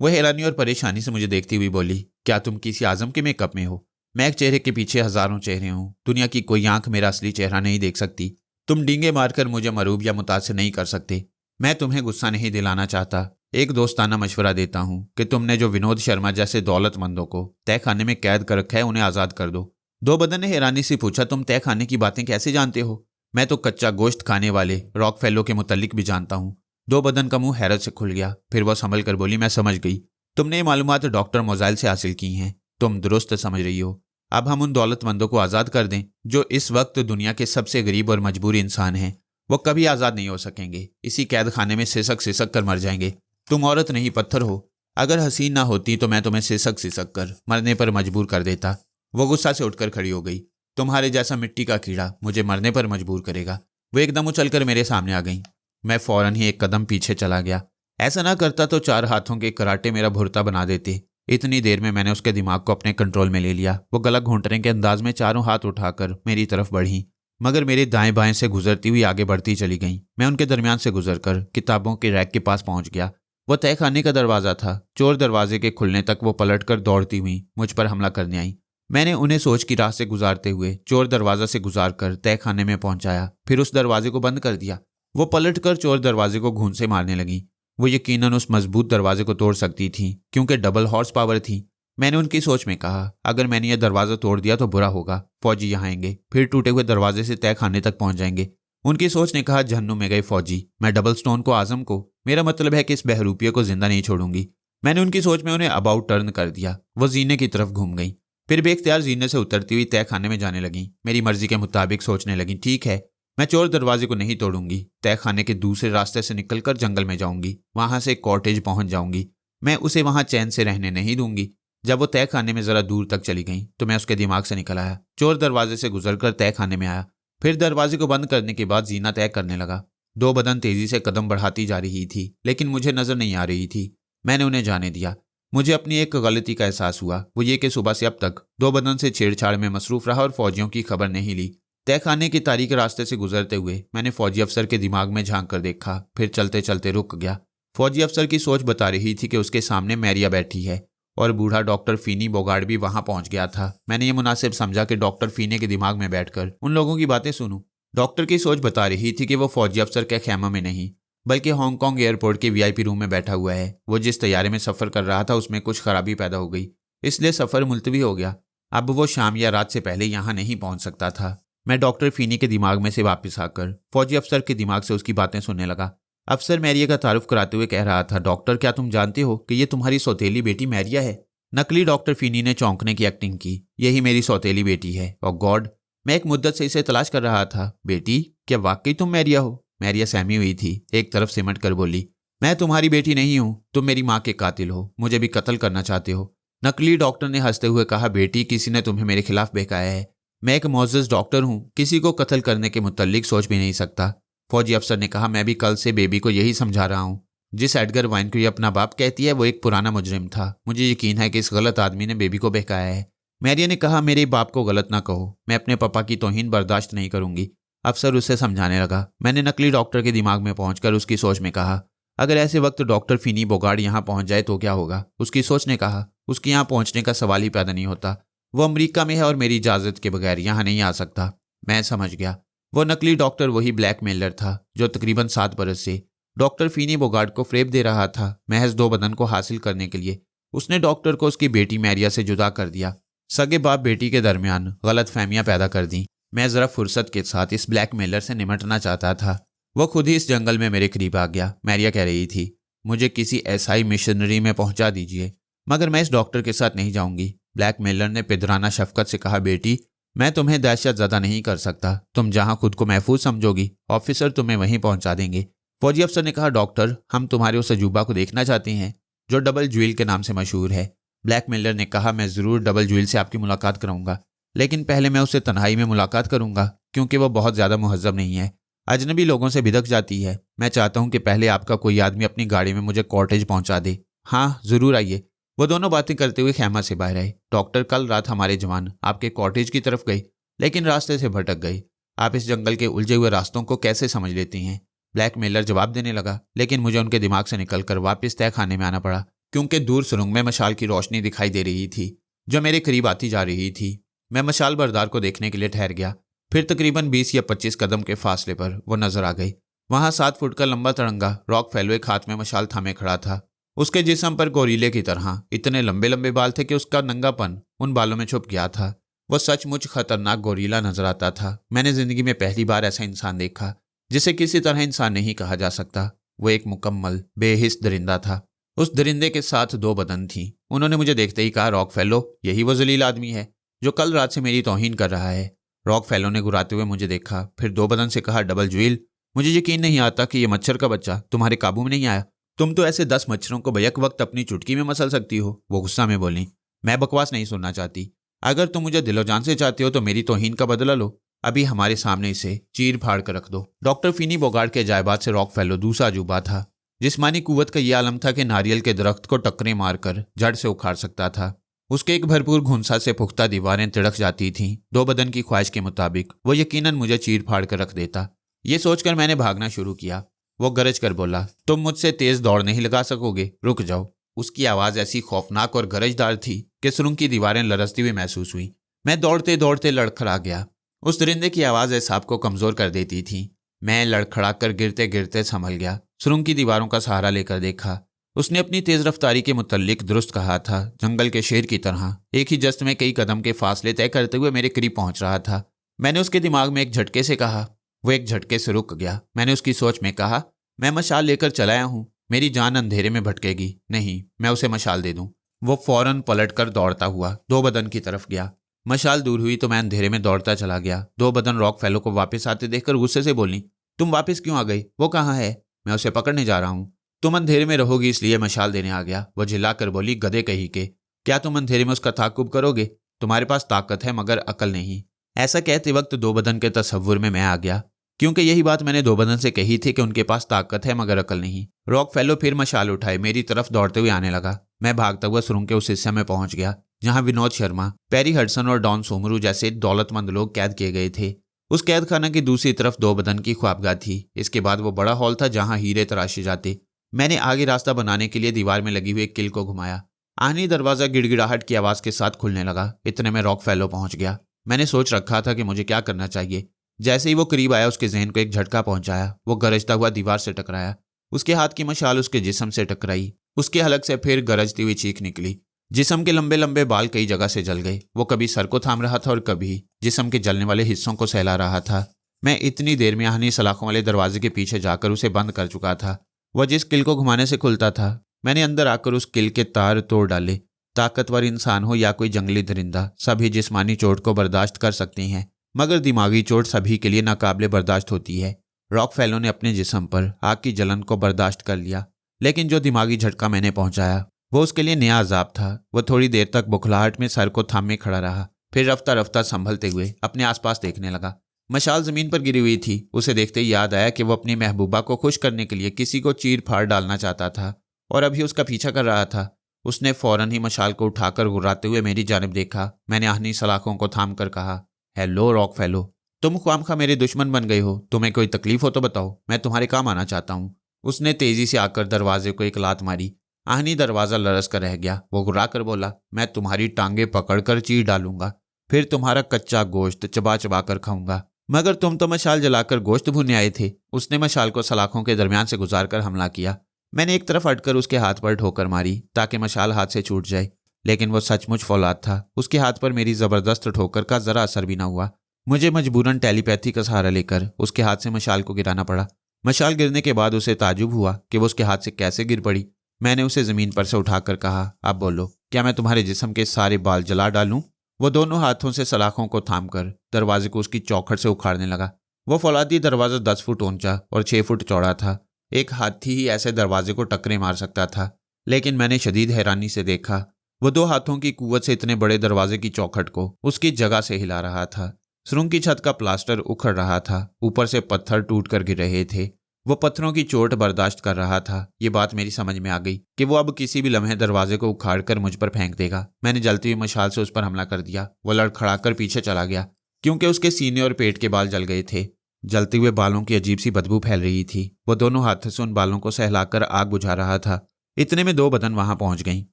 वो हैरानी और परेशानी से मुझे देखती हुई बोली, क्या तुम किसी आजम के मेकअप में हो? मैं एक चेहरे के पीछे हजारों चेहरे हूँ। दुनिया की कोई आंख मेरा असली चेहरा नहीं देख सकती। तुम डींगे मारकर मुझे मरूब या मुतासिर नहीं कर सकते। मैं तुम्हें गुस्सा नहीं दिलाना चाहता। एक दोस्ताना मशवरा देता हूँ कि तुमने जो विनोद शर्मा जैसे दौलतमंदों को तय खाने में कैद कर रखा है, उन्हें आज़ाद कर दो। दो बदन ने हैरानी से पूछा, तुम तय खाने की बातें कैसे जानते हो? मैं तो कच्चा गोश्त खाने वाले रॉक फेलो के मुतल्लिक भी जानता हूँ। दो बदन का मुंह हैरत से खुल गया। फिर वह संभल कर बोली, मैं समझ गई। तुमने ये मालूमात डॉक्टर मोजाइल से हासिल की हैं। तुम दुरुस्त समझ रही हो। अब हम उन दौलतमंदों को आज़ाद कर दें जो इस वक्त दुनिया के सबसे गरीब और मजबूर इंसान हैं। वो कभी आज़ाद नहीं हो सकेंगे। इसी कैद खाने में सिसक सिसक कर मर जाएंगे। तुम औरत नहीं, पत्थर हो। अगर हसीन ना होती तो मैं तुम्हें सिसक सिसक कर मरने पर मजबूर कर देता। वो गुस्सा से उठकर खड़ी हो गई। तुम्हारे जैसा मिट्टी का कीड़ा मुझे मरने पर मजबूर करेगा। वो एकदम उछलकर मेरे सामने आ गई। मैं फौरन ही एक कदम पीछे चला गया। ऐसा ना करता तो 4 हाथों के कराटे मेरा भुरता बना देते। इतनी देर में मैंने उसके दिमाग को अपने कंट्रोल में ले लिया। वो गला घोंटने के अंदाज में चारों हाथ उठाकर मेरी तरफ बढ़ी, मगर मेरे दाएं बाएं से गुजरती हुई आगे बढ़ती चली गईं। मैं उनके दरमियान से गुजरकर किताबों के रैक के पास पहुंच गया। वो तय खाने का दरवाजा था। चोर दरवाजे के खुलने तक वो पलटकर दौड़ती हुई मुझ पर हमला करने आई। मैंने उन्हें सोच की राह से गुजारते हुए चोर दरवाजा से गुजारकर तय खाने में पहुंचाया, फिर उस दरवाजे को बंद कर दिया। वो पलटकर चोर दरवाजे को घून से मारने लगी। वो यकीनन उस मजबूत दरवाजे को तोड़ सकती थी क्योंकि डबल हॉर्स पावर थी। मैंने उनकी सोच में कहा, अगर मैंने यह दरवाजा तोड़ दिया तो बुरा होगा। फौजी यहाँ आएंगे, फिर टूटे हुए दरवाजे से तय खाने तक पहुंच जाएंगे। उनकी सोच ने कहा, जहन्नुम में गए फौजी। मैं डबल स्टोन को, आजम को, मेरा मतलब है कि इस बहरूपिये को जिंदा नहीं छोड़ूंगी। मैंने उनकी सोच में उन्हें अबाउट टर्न कर दिया। वो जीने की तरफ घूम गई, फिर बेख्तियार जीने से उतरती हुई तय खाने में जाने लगी। मेरी मर्जी के मुताबिक सोचने लगी, ठीक है, मैं चोर दरवाजे को नहीं तोड़ूंगी। तय खाने के दूसरे रास्ते से निकलकर जंगल में जाऊंगी, वहां से कॉटेज पहुंच जाऊंगी। मैं उसे वहां चैन से रहने नहीं दूंगी। जब वो तय खाने में जरा दूर तक चली गई तो मैं उसके दिमाग से निकल आया। चोर दरवाजे से गुजरकर तय खाने में आया, फिर दरवाजे को बंद करने के बाद जीना तय करने लगा। दो बदन तेजी से कदम बढ़ाती जा रही थी, लेकिन मुझे नजर नहीं आ रही थी। मैंने उन्हें जाने दिया। मुझे अपनी एक गलती का एहसास हुआ, वो ये कि सुबह से अब तक दो बदन से छेड़छाड़ में मसरूफ रहा और फौजियों की खबर नहीं ली। तय खाने की तारीख रास्ते से गुजरते हुए मैंने फौजी अफसर के दिमाग में झांक कर देखा, फिर चलते चलते रुक गया। फौजी अफसर की सोच बता रही थी कि उसके सामने मैरिया बैठी है और बूढ़ा डॉक्टर फीनी बोगार्ड भी वहां पहुंच गया था। मैंने ये मुनासिब समझा कि डॉक्टर फीनी के दिमाग में बैठकर उन लोगों की बातें सुनूं। डॉक्टर की सोच बता रही थी कि वो फौजी अफसर के खेमा में नहीं बल्कि हांगकांग एयरपोर्ट के वीआईपी रूम में बैठा हुआ है। वो जिस तैयारे में सफर कर रहा था उसमें कुछ खराबी पैदा हो गई, इसलिए सफर मुलतवी हो गया। अब वो शाम या रात से पहले यहाँ नहीं पहुंच सकता था। मैं डॉक्टर फीनी के दिमाग में से वापस आकर फौजी अफसर के दिमाग से उसकी बातें सुनने लगा। अफसर मैरिया का तारुफ कराते हुए कह रहा था, डॉक्टर, क्या तुम जानते हो कि ये तुम्हारी सौतेली बेटी मैरिया है? नकली डॉक्टर फीनी ने चौंकने की एक्टिंग की। यही मेरी सौतेली बेटी है। और गॉड, मैं एक मुद्दत से इसे तलाश कर रहा था। बेटी, क्या वाकई तुम मैरिया हो? मैरिया सहमी हुई थी, एक तरफ सिमट कर बोली, मैं तुम्हारी बेटी नहीं हूं, तुम मेरी माँ के कातिल हो, मुझे भी कत्ल करना चाहते हो। नकली डॉक्टर ने हंसते हुए कहा, बेटी, किसी ने तुम्हें मेरे खिलाफ बहकाया है। मैं एक मोअज़्ज़ज़ डॉक्टर हूं, किसी को कत्ल करने के मुतल्लिक सोच भी नहीं सकता। फौजी अफसर ने कहा, मैं भी कल से बेबी को यही समझा रहा हूं। जिस एडगर वाइन को ये अपना बाप कहती है वो एक पुराना मुजरिम था। मुझे यकीन है कि इस गलत आदमी ने बेबी को बहकाया है। मैरिया ने कहा, मेरे बाप को गलत ना कहो, मैं अपने पापा की तौहीन बर्दाश्त नहीं करूंगी। अफसर उसे समझाने लगा। मैंने नकली डॉक्टर के दिमाग में पहुंचकर उसकी सोच में कहा, अगर ऐसे वक्त डॉक्टर फीनी बोगार्ड यहाँ पहुंच जाए तो क्या होगा? उसकी सोच ने कहा, उसके यहाँ पहुंचने का सवाल ही पैदा नहीं होता। वो अमेरिका में है और मेरी इजाजत के बगैर यहाँ नहीं आ सकता। मैं समझ गया। वो नकली डॉक्टर वही ब्लैकमेलर था जो तकरीबन 7 बरस से डॉक्टर फीनी बोगार्ड को फ्रेब दे रहा था। महज 2 बदन को हासिल करने के लिए उसने डॉक्टर को उसकी बेटी मैरिया से जुदा कर दिया। सगे बाप बेटी के दरमियान गलत फहमियां पैदा कर दी। मैं जरा फुर्सत के साथ इस ब्लैकमेलर से निमटना चाहता था। वो खुद ही इस जंगल में मेरे करीब आ गया। मैरिया कह रही थी, मुझे किसी एसआई मिशनरी में पहुंचा दीजिए, मगर मैं इस डॉक्टर के साथ नहीं जाऊंगी। ब्लैकमेलर ने पिदराना शफकत से कहा, बेटी मैं तुम्हें दहशत ज़्यादा नहीं कर सकता। तुम जहां खुद को महफूज समझोगी ऑफिसर तुम्हें वहीं पहुंचा देंगे। फौजी अफसर ने कहा, डॉक्टर हम तुम्हारे उस अजूबा को देखना चाहते हैं जो डबल ज्वेल के नाम से मशहूर है। ब्लैकमेलर ने कहा, मैं ज़रूर डबल ज्वेल से आपकी मुलाकात कराऊंगा, लेकिन पहले मैं उससे तन्हाई में मुलाकात करूंगा क्योंकि वह बहुत ज़्यादा मुहज़्ज़ब नहीं है, अजनबी लोगों से भिदक जाती है। मैं चाहता हूं कि पहले आपका कोई आदमी अपनी गाड़ी में मुझे कॉटेज पहुंचा दे। हाँ ज़रूर आइए। वो दोनों बातें करते हुए खैमा से बाहर आए। डॉक्टर, कल रात हमारे जवान आपके कॉटेज की तरफ गए लेकिन रास्ते से भटक गए। आप इस जंगल के उलझे हुए रास्तों को कैसे समझ लेती हैं? ब्लैकमेलर जवाब देने लगा, लेकिन मुझे उनके दिमाग से निकलकर वापस तय खाने में आना पड़ा क्योंकि दूर सुरंग में मशाल की रोशनी दिखाई दे रही थी जो मेरे करीब आती जा रही थी। मैं मशाल बरदार को देखने के लिए ठहर गया। फिर तकरीबन 20 या 25 कदम के फासले पर वो नजर आ गई। वहां 7 फुट का लंबा तिरंगा रॉक फेलो एक हाथ में मशाल थामे खड़ा था। उसके जिस्म पर गोरीले की तरह इतने लंबे लंबे बाल थे कि उसका नंगापन उन बालों में छुप गया था। वह सचमुच खतरनाक गोरीला नजर आता था। मैंने जिंदगी में पहली बार ऐसा इंसान देखा जिसे किसी तरह इंसान नहीं कहा जा सकता। वो एक मुकम्मल बेहिस दरिंदा था। उस दरिंदे के साथ 2 बदन थी। उन्होंने मुझे देखते ही कहा, रॉक फेलो यही वो जलील आदमी है जो कल रात से मेरी तौहीन कर रहा है। रॉक फेलो ने घुराते हुए मुझे देखा, फिर 2 बदन से कहा, डबल ज्वेल मुझे यकीन नहीं आता कि ये मच्छर का बच्चा तुम्हारे काबू में नहीं आया। तुम तो ऐसे 10 मच्छरों को बैक वक्त अपनी चुटकी में मसल सकती हो। वो गुस्सा में बोली, मैं बकवास नहीं सुनना चाहती। अगर तुम मुझे दिलो जान से चाहते हो तो मेरी तौहीन का बदला लो। अभी हमारे सामने इसे चीर फाड़ कर रख दो। डॉक्टर फीनी बोगार्ड के जायबाद से रॉक फेलो दूसरा अजूबा था। जिस्मानी कुव्वत का यह आलम था कि नारियल के दरख्त को टक्करें मारकर जड़ से उखाड़ सकता था। उसके एक भरपूर घुंसा से पुख्ता दीवारें तिड़क जाती थीं। 2 बदन की ख्वाहिश के मुताबिक वो यकीनन मुझे चीर फाड़ कर रख देता। ये सोचकर मैंने भागना शुरू किया। वो गरज कर बोला, तुम मुझसे तेज दौड़ नहीं लगा सकोगे, रुक जाओ। उसकी आवाज़ ऐसी खौफनाक और गरजदार थी कि सुरंग की दीवारें लरसती हुई महसूस हुई। मैं दौड़ते दौड़ते लड़खड़ा गया। उस दरिंदे की आवाज़ एहसाब को कमज़ोर कर देती थी। मैं लड़खड़ा कर गिरते गिरते संभल गया। सुरंग की दीवारों का सहारा लेकर देखा। उसने अपनी तेज रफ्तारी के मुतल्लिक दुरुस्त कहा था। जंगल के शेर की तरह एक ही जस्त में कई कदम के फासले तय करते हुए मेरे करीब पहुंच रहा था। मैंने उसके दिमाग में एक झटके से कहा। वो एक झटके से रुक गया। मैंने उसकी सोच में कहा, मैं मशाल लेकर चलाया हूं, मेरी जान अंधेरे में भटकेगी नहीं, मैं उसे मशाल दे दूं। वो फौरन पलट कर दौड़ता हुआ 2 बदन की तरफ गया। मशाल दूर हुई तो मैं अंधेरे में दौड़ता चला गया। 2 बदन रॉक फेलो को वापस आते देखकर गुस्से से बोली, तुम वापस क्यों आ गई? वो कहाँ है? मैं उसे पकड़ने जा रहा हूं। तुम अंधेरे में रहोगी इसलिए मशाल देने आ गया। वो झिल्लाकर बोली, गधे कहीं के, क्या तुम अंधेरे में उसका ताक़ुब करोगे? तुम्हारे पास ताकत है मगर अकल नहीं। ऐसा कहते वक्त 2 बदन के तसव्वुर में मैं आ गया क्योंकि यही बात मैंने 2 बदन से कही थी कि उनके पास ताकत है मगर अकल नहीं। रॉक फेलो फिर मशाल उठाए मेरी तरफ दौड़ते हुए आने लगा। मैं भागता हुआ सुरंग के उस हिस्से में पहुंच गया जहां विनोद शर्मा, पेरी हडसन और डॉन सोमरू जैसे दौलतमंद लोग कैद किए गए थे। उस कैद खाना की दूसरी तरफ 2 बदन की ख्वाबगाह थी। इसके बाद वो बड़ा हॉल था जहां हीरे तराशे जाते। मैंने आगे रास्ता बनाने के लिए दीवार में लगी हुई एक किल को घुमाया। आहनी दरवाजा गिड़गिड़ाहट की आवाज के साथ खुलने लगा। इतने में रॉक फेलो पहुंच गया। मैंने सोच रखा था कि मुझे क्या करना चाहिए। जैसे ही वो करीब आया उसके जहन को एक झटका पहुंचाया। वो गरजता हुआ दीवार से टकराया। उसके हाथ की मशाल उसके जिस्म से टकराई। उसके हलक से फिर गरजती हुई चीख निकली। जिस्म के लंबे लंबे बाल कई जगह से जल गए। वो कभी सर को थाम रहा था और कभी जिस्म के जलने वाले हिस्सों को सहला रहा था। मैं इतनी देर में आहनी सलाखों वाले दरवाजे के पीछे जाकर उसे बंद कर चुका था। वह जिस किल को घुमाने से खुलता था मैंने अंदर आकर उस किल के तार तोड़ डाले। ताकतवर इंसान हो या कोई जंगली दरिंदा, सभी जिस्मानी चोट को बर्दाश्त कर सकते हैं मगर दिमागी चोट सभी के लिए नाकाबिले बर्दाश्त होती है। रॉक फेलो ने अपने जिस्म पर आग की जलन को बर्दाश्त कर लिया, लेकिन जो दिमागी झटका मैंने पहुंचाया वो उसके लिए नया अजाब था। वह थोड़ी देर तक बुखलाहट में सर को थामे खड़ा रहा, फिर रफ्ता रफ्ता संभलते हुए अपने आसपास देखने लगा। मशाल जमीन पर गिरी हुई थी। उसे देखते ही याद आया कि वो अपनी महबूबा को खुश करने के लिए किसी को चीर फाड़ डालना चाहता था और अभी उसका पीछा कर रहा था। उसने फौरन ही मशाल को उठाकर गुर्राते हुए मेरी जानिब देखा। मैंने आहनी सलाखों को थाम कर कहा, हेलो रॉक फेलो, तुम ख्वामखा मेरे दुश्मन बन गए हो। तुम्हें कोई तकलीफ हो तो बताओ, मैं तुम्हारे काम आना चाहता हूँ। उसने तेजी से आकर दरवाजे को एक लात मारी। आहनी दरवाजा लरस कर रह गया। वो घुरा कर बोला, मैं तुम्हारी टांगे पकड़कर चीर डालूंगा, फिर तुम्हारा कच्चा गोश्त चबा चबा कर खाऊंगा। मगर तुम तो मशाल जलाकर गोश्त भूनने आए थे। उसने मशाल को सलाखों के दरमियान से गुजार कर हमला किया। मैंने एक तरफ अटकर उसके हाथ पर ठोकर मारी ताकि मशाल हाथ से छूट जाए, लेकिन वो सचमुच फौलाद था। उसके हाथ पर मेरी जबरदस्त ठोकर का जरा असर भी न हुआ। मुझे मजबूरन टेलीपैथी का सहारा लेकर उसके हाथ से मशाल को गिराना पड़ा। मशाल गिरने के बाद उसे ताजुब हुआ कि वो उसके हाथ से कैसे गिर पड़ी। मैंने उसे जमीन पर से उठाकर कहा, अब बोलो, क्या मैं तुम्हारे जिस्म के सारे बाल जला डालूं? वो दोनों हाथों से सलाखों को थामकर दरवाजे को उसकी चौखट से उखाड़ने लगा। वो फौलादी दरवाजा 10 फुट ऊंचा और 6 फुट चौड़ा था। एक हाथी ही ऐसे दरवाजे को टक्करे मार सकता था, लेकिन मैंने शदीद हैरानी से देखा वो 2 हाथों की कुव्वत से इतने बड़े दरवाजे की चौखट को उसकी जगह से हिला रहा था। सुरंग की छत का प्लास्टर उखड़ रहा था, ऊपर से पत्थर टूट कर गिर रहे थे। वो पत्थरों की चोट बर्दाश्त कर रहा था। ये बात मेरी समझ में आ गई कि वो अब किसी भी लम्हे दरवाजे को उखाड़कर मुझ पर फेंक देगा। मैंने जलती हुई मशाल से उस पर हमला कर दिया। वो लड़खड़ाकर पीछे चला गया क्योंकि उसके सीने और पेट के बाल जल गए थे। जलते हुए बालों की अजीब सी बदबू फैल रही थी। वो दोनों हाथों से उन बालों को सहलाकर आग बुझा रहा था। इतने में 2 बदन वहां पहुंच गईं।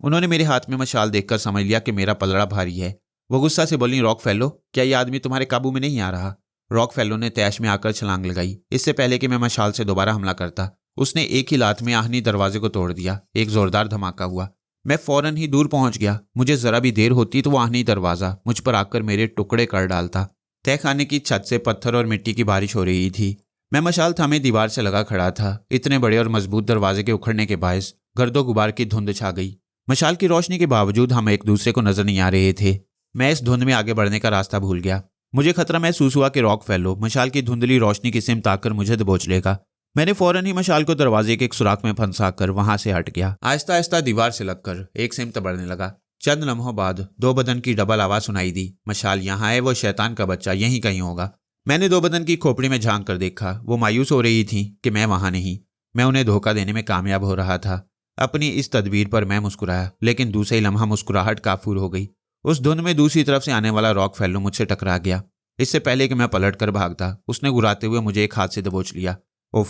उन्होंने मेरे हाथ में मशाल देखकर समझ लिया कि मेरा पलड़ा भारी है। वो गुस्सा से बोली, रॉकफेलो, क्या ये आदमी तुम्हारे काबू में नहीं आ रहा? रॉकफेलो ने तैश में आकर छलांग लगाई। इससे पहले कि मैं मशाल से दोबारा हमला करता, उसने एक ही लात में आहनी दरवाजे को तोड़ दिया। एक जोरदार धमाका हुआ। मैं फौरन ही दूर पहुंच गया। मुझे जरा भी देर होती तो वो आहनी दरवाजा मुझ पर आकर मेरे टुकड़े कर डालता। तहखाने की छत से पत्थर और मिट्टी की बारिश हो रही थी। मैं मशाल थामे दीवार से लगा खड़ा था। इतने बड़े और मजबूत दरवाजे के उखड़ने के बायस गर्दो गुबार की धुंध छा गई। मशाल की रोशनी के बावजूद हम एक दूसरे को नजर नहीं आ रहे थे। मैं इस धुंध में आगे बढ़ने का रास्ता भूल गया। मुझे खतरा महसूस हुआ कि रॉकफेलो मशाल की धुंधली रोशनी की सिमत आकर मुझे दबोच लेगा। मैंने फौरन ही मशाल को दरवाजे के एक सुराख में फंसाकर वहां से हट गया। आहिस्ता आहिस्ता दीवार से लगकर एक सिमत बढ़ने लगा। चंद लम्हों बाद 2 बदन की डबल आवाज सुनाई दी, मशाल यहाँ है, वो शैतान का बच्चा यहीं कहीं होगा। मैंने 2 बदन की खोपड़ी में झांक कर देखा। वो मायूस हो रही थी कि मैं वहां नहीं। मैं उन्हें धोखा देने में कामयाब हो रहा था। अपनी इस तदबीर पर मैं मुस्कुराया, लेकिन दूसरे लम्हा मुस्कुराहट काफूर हो गई। उस धुंध में दूसरी तरफ से आने वाला रॉकफेलो मुझसे टकरा गया। इससे पहले कि मैं पलट कर भागता, उसने गुराते हुए मुझे एक हाथ से दबोच लिया। उफ,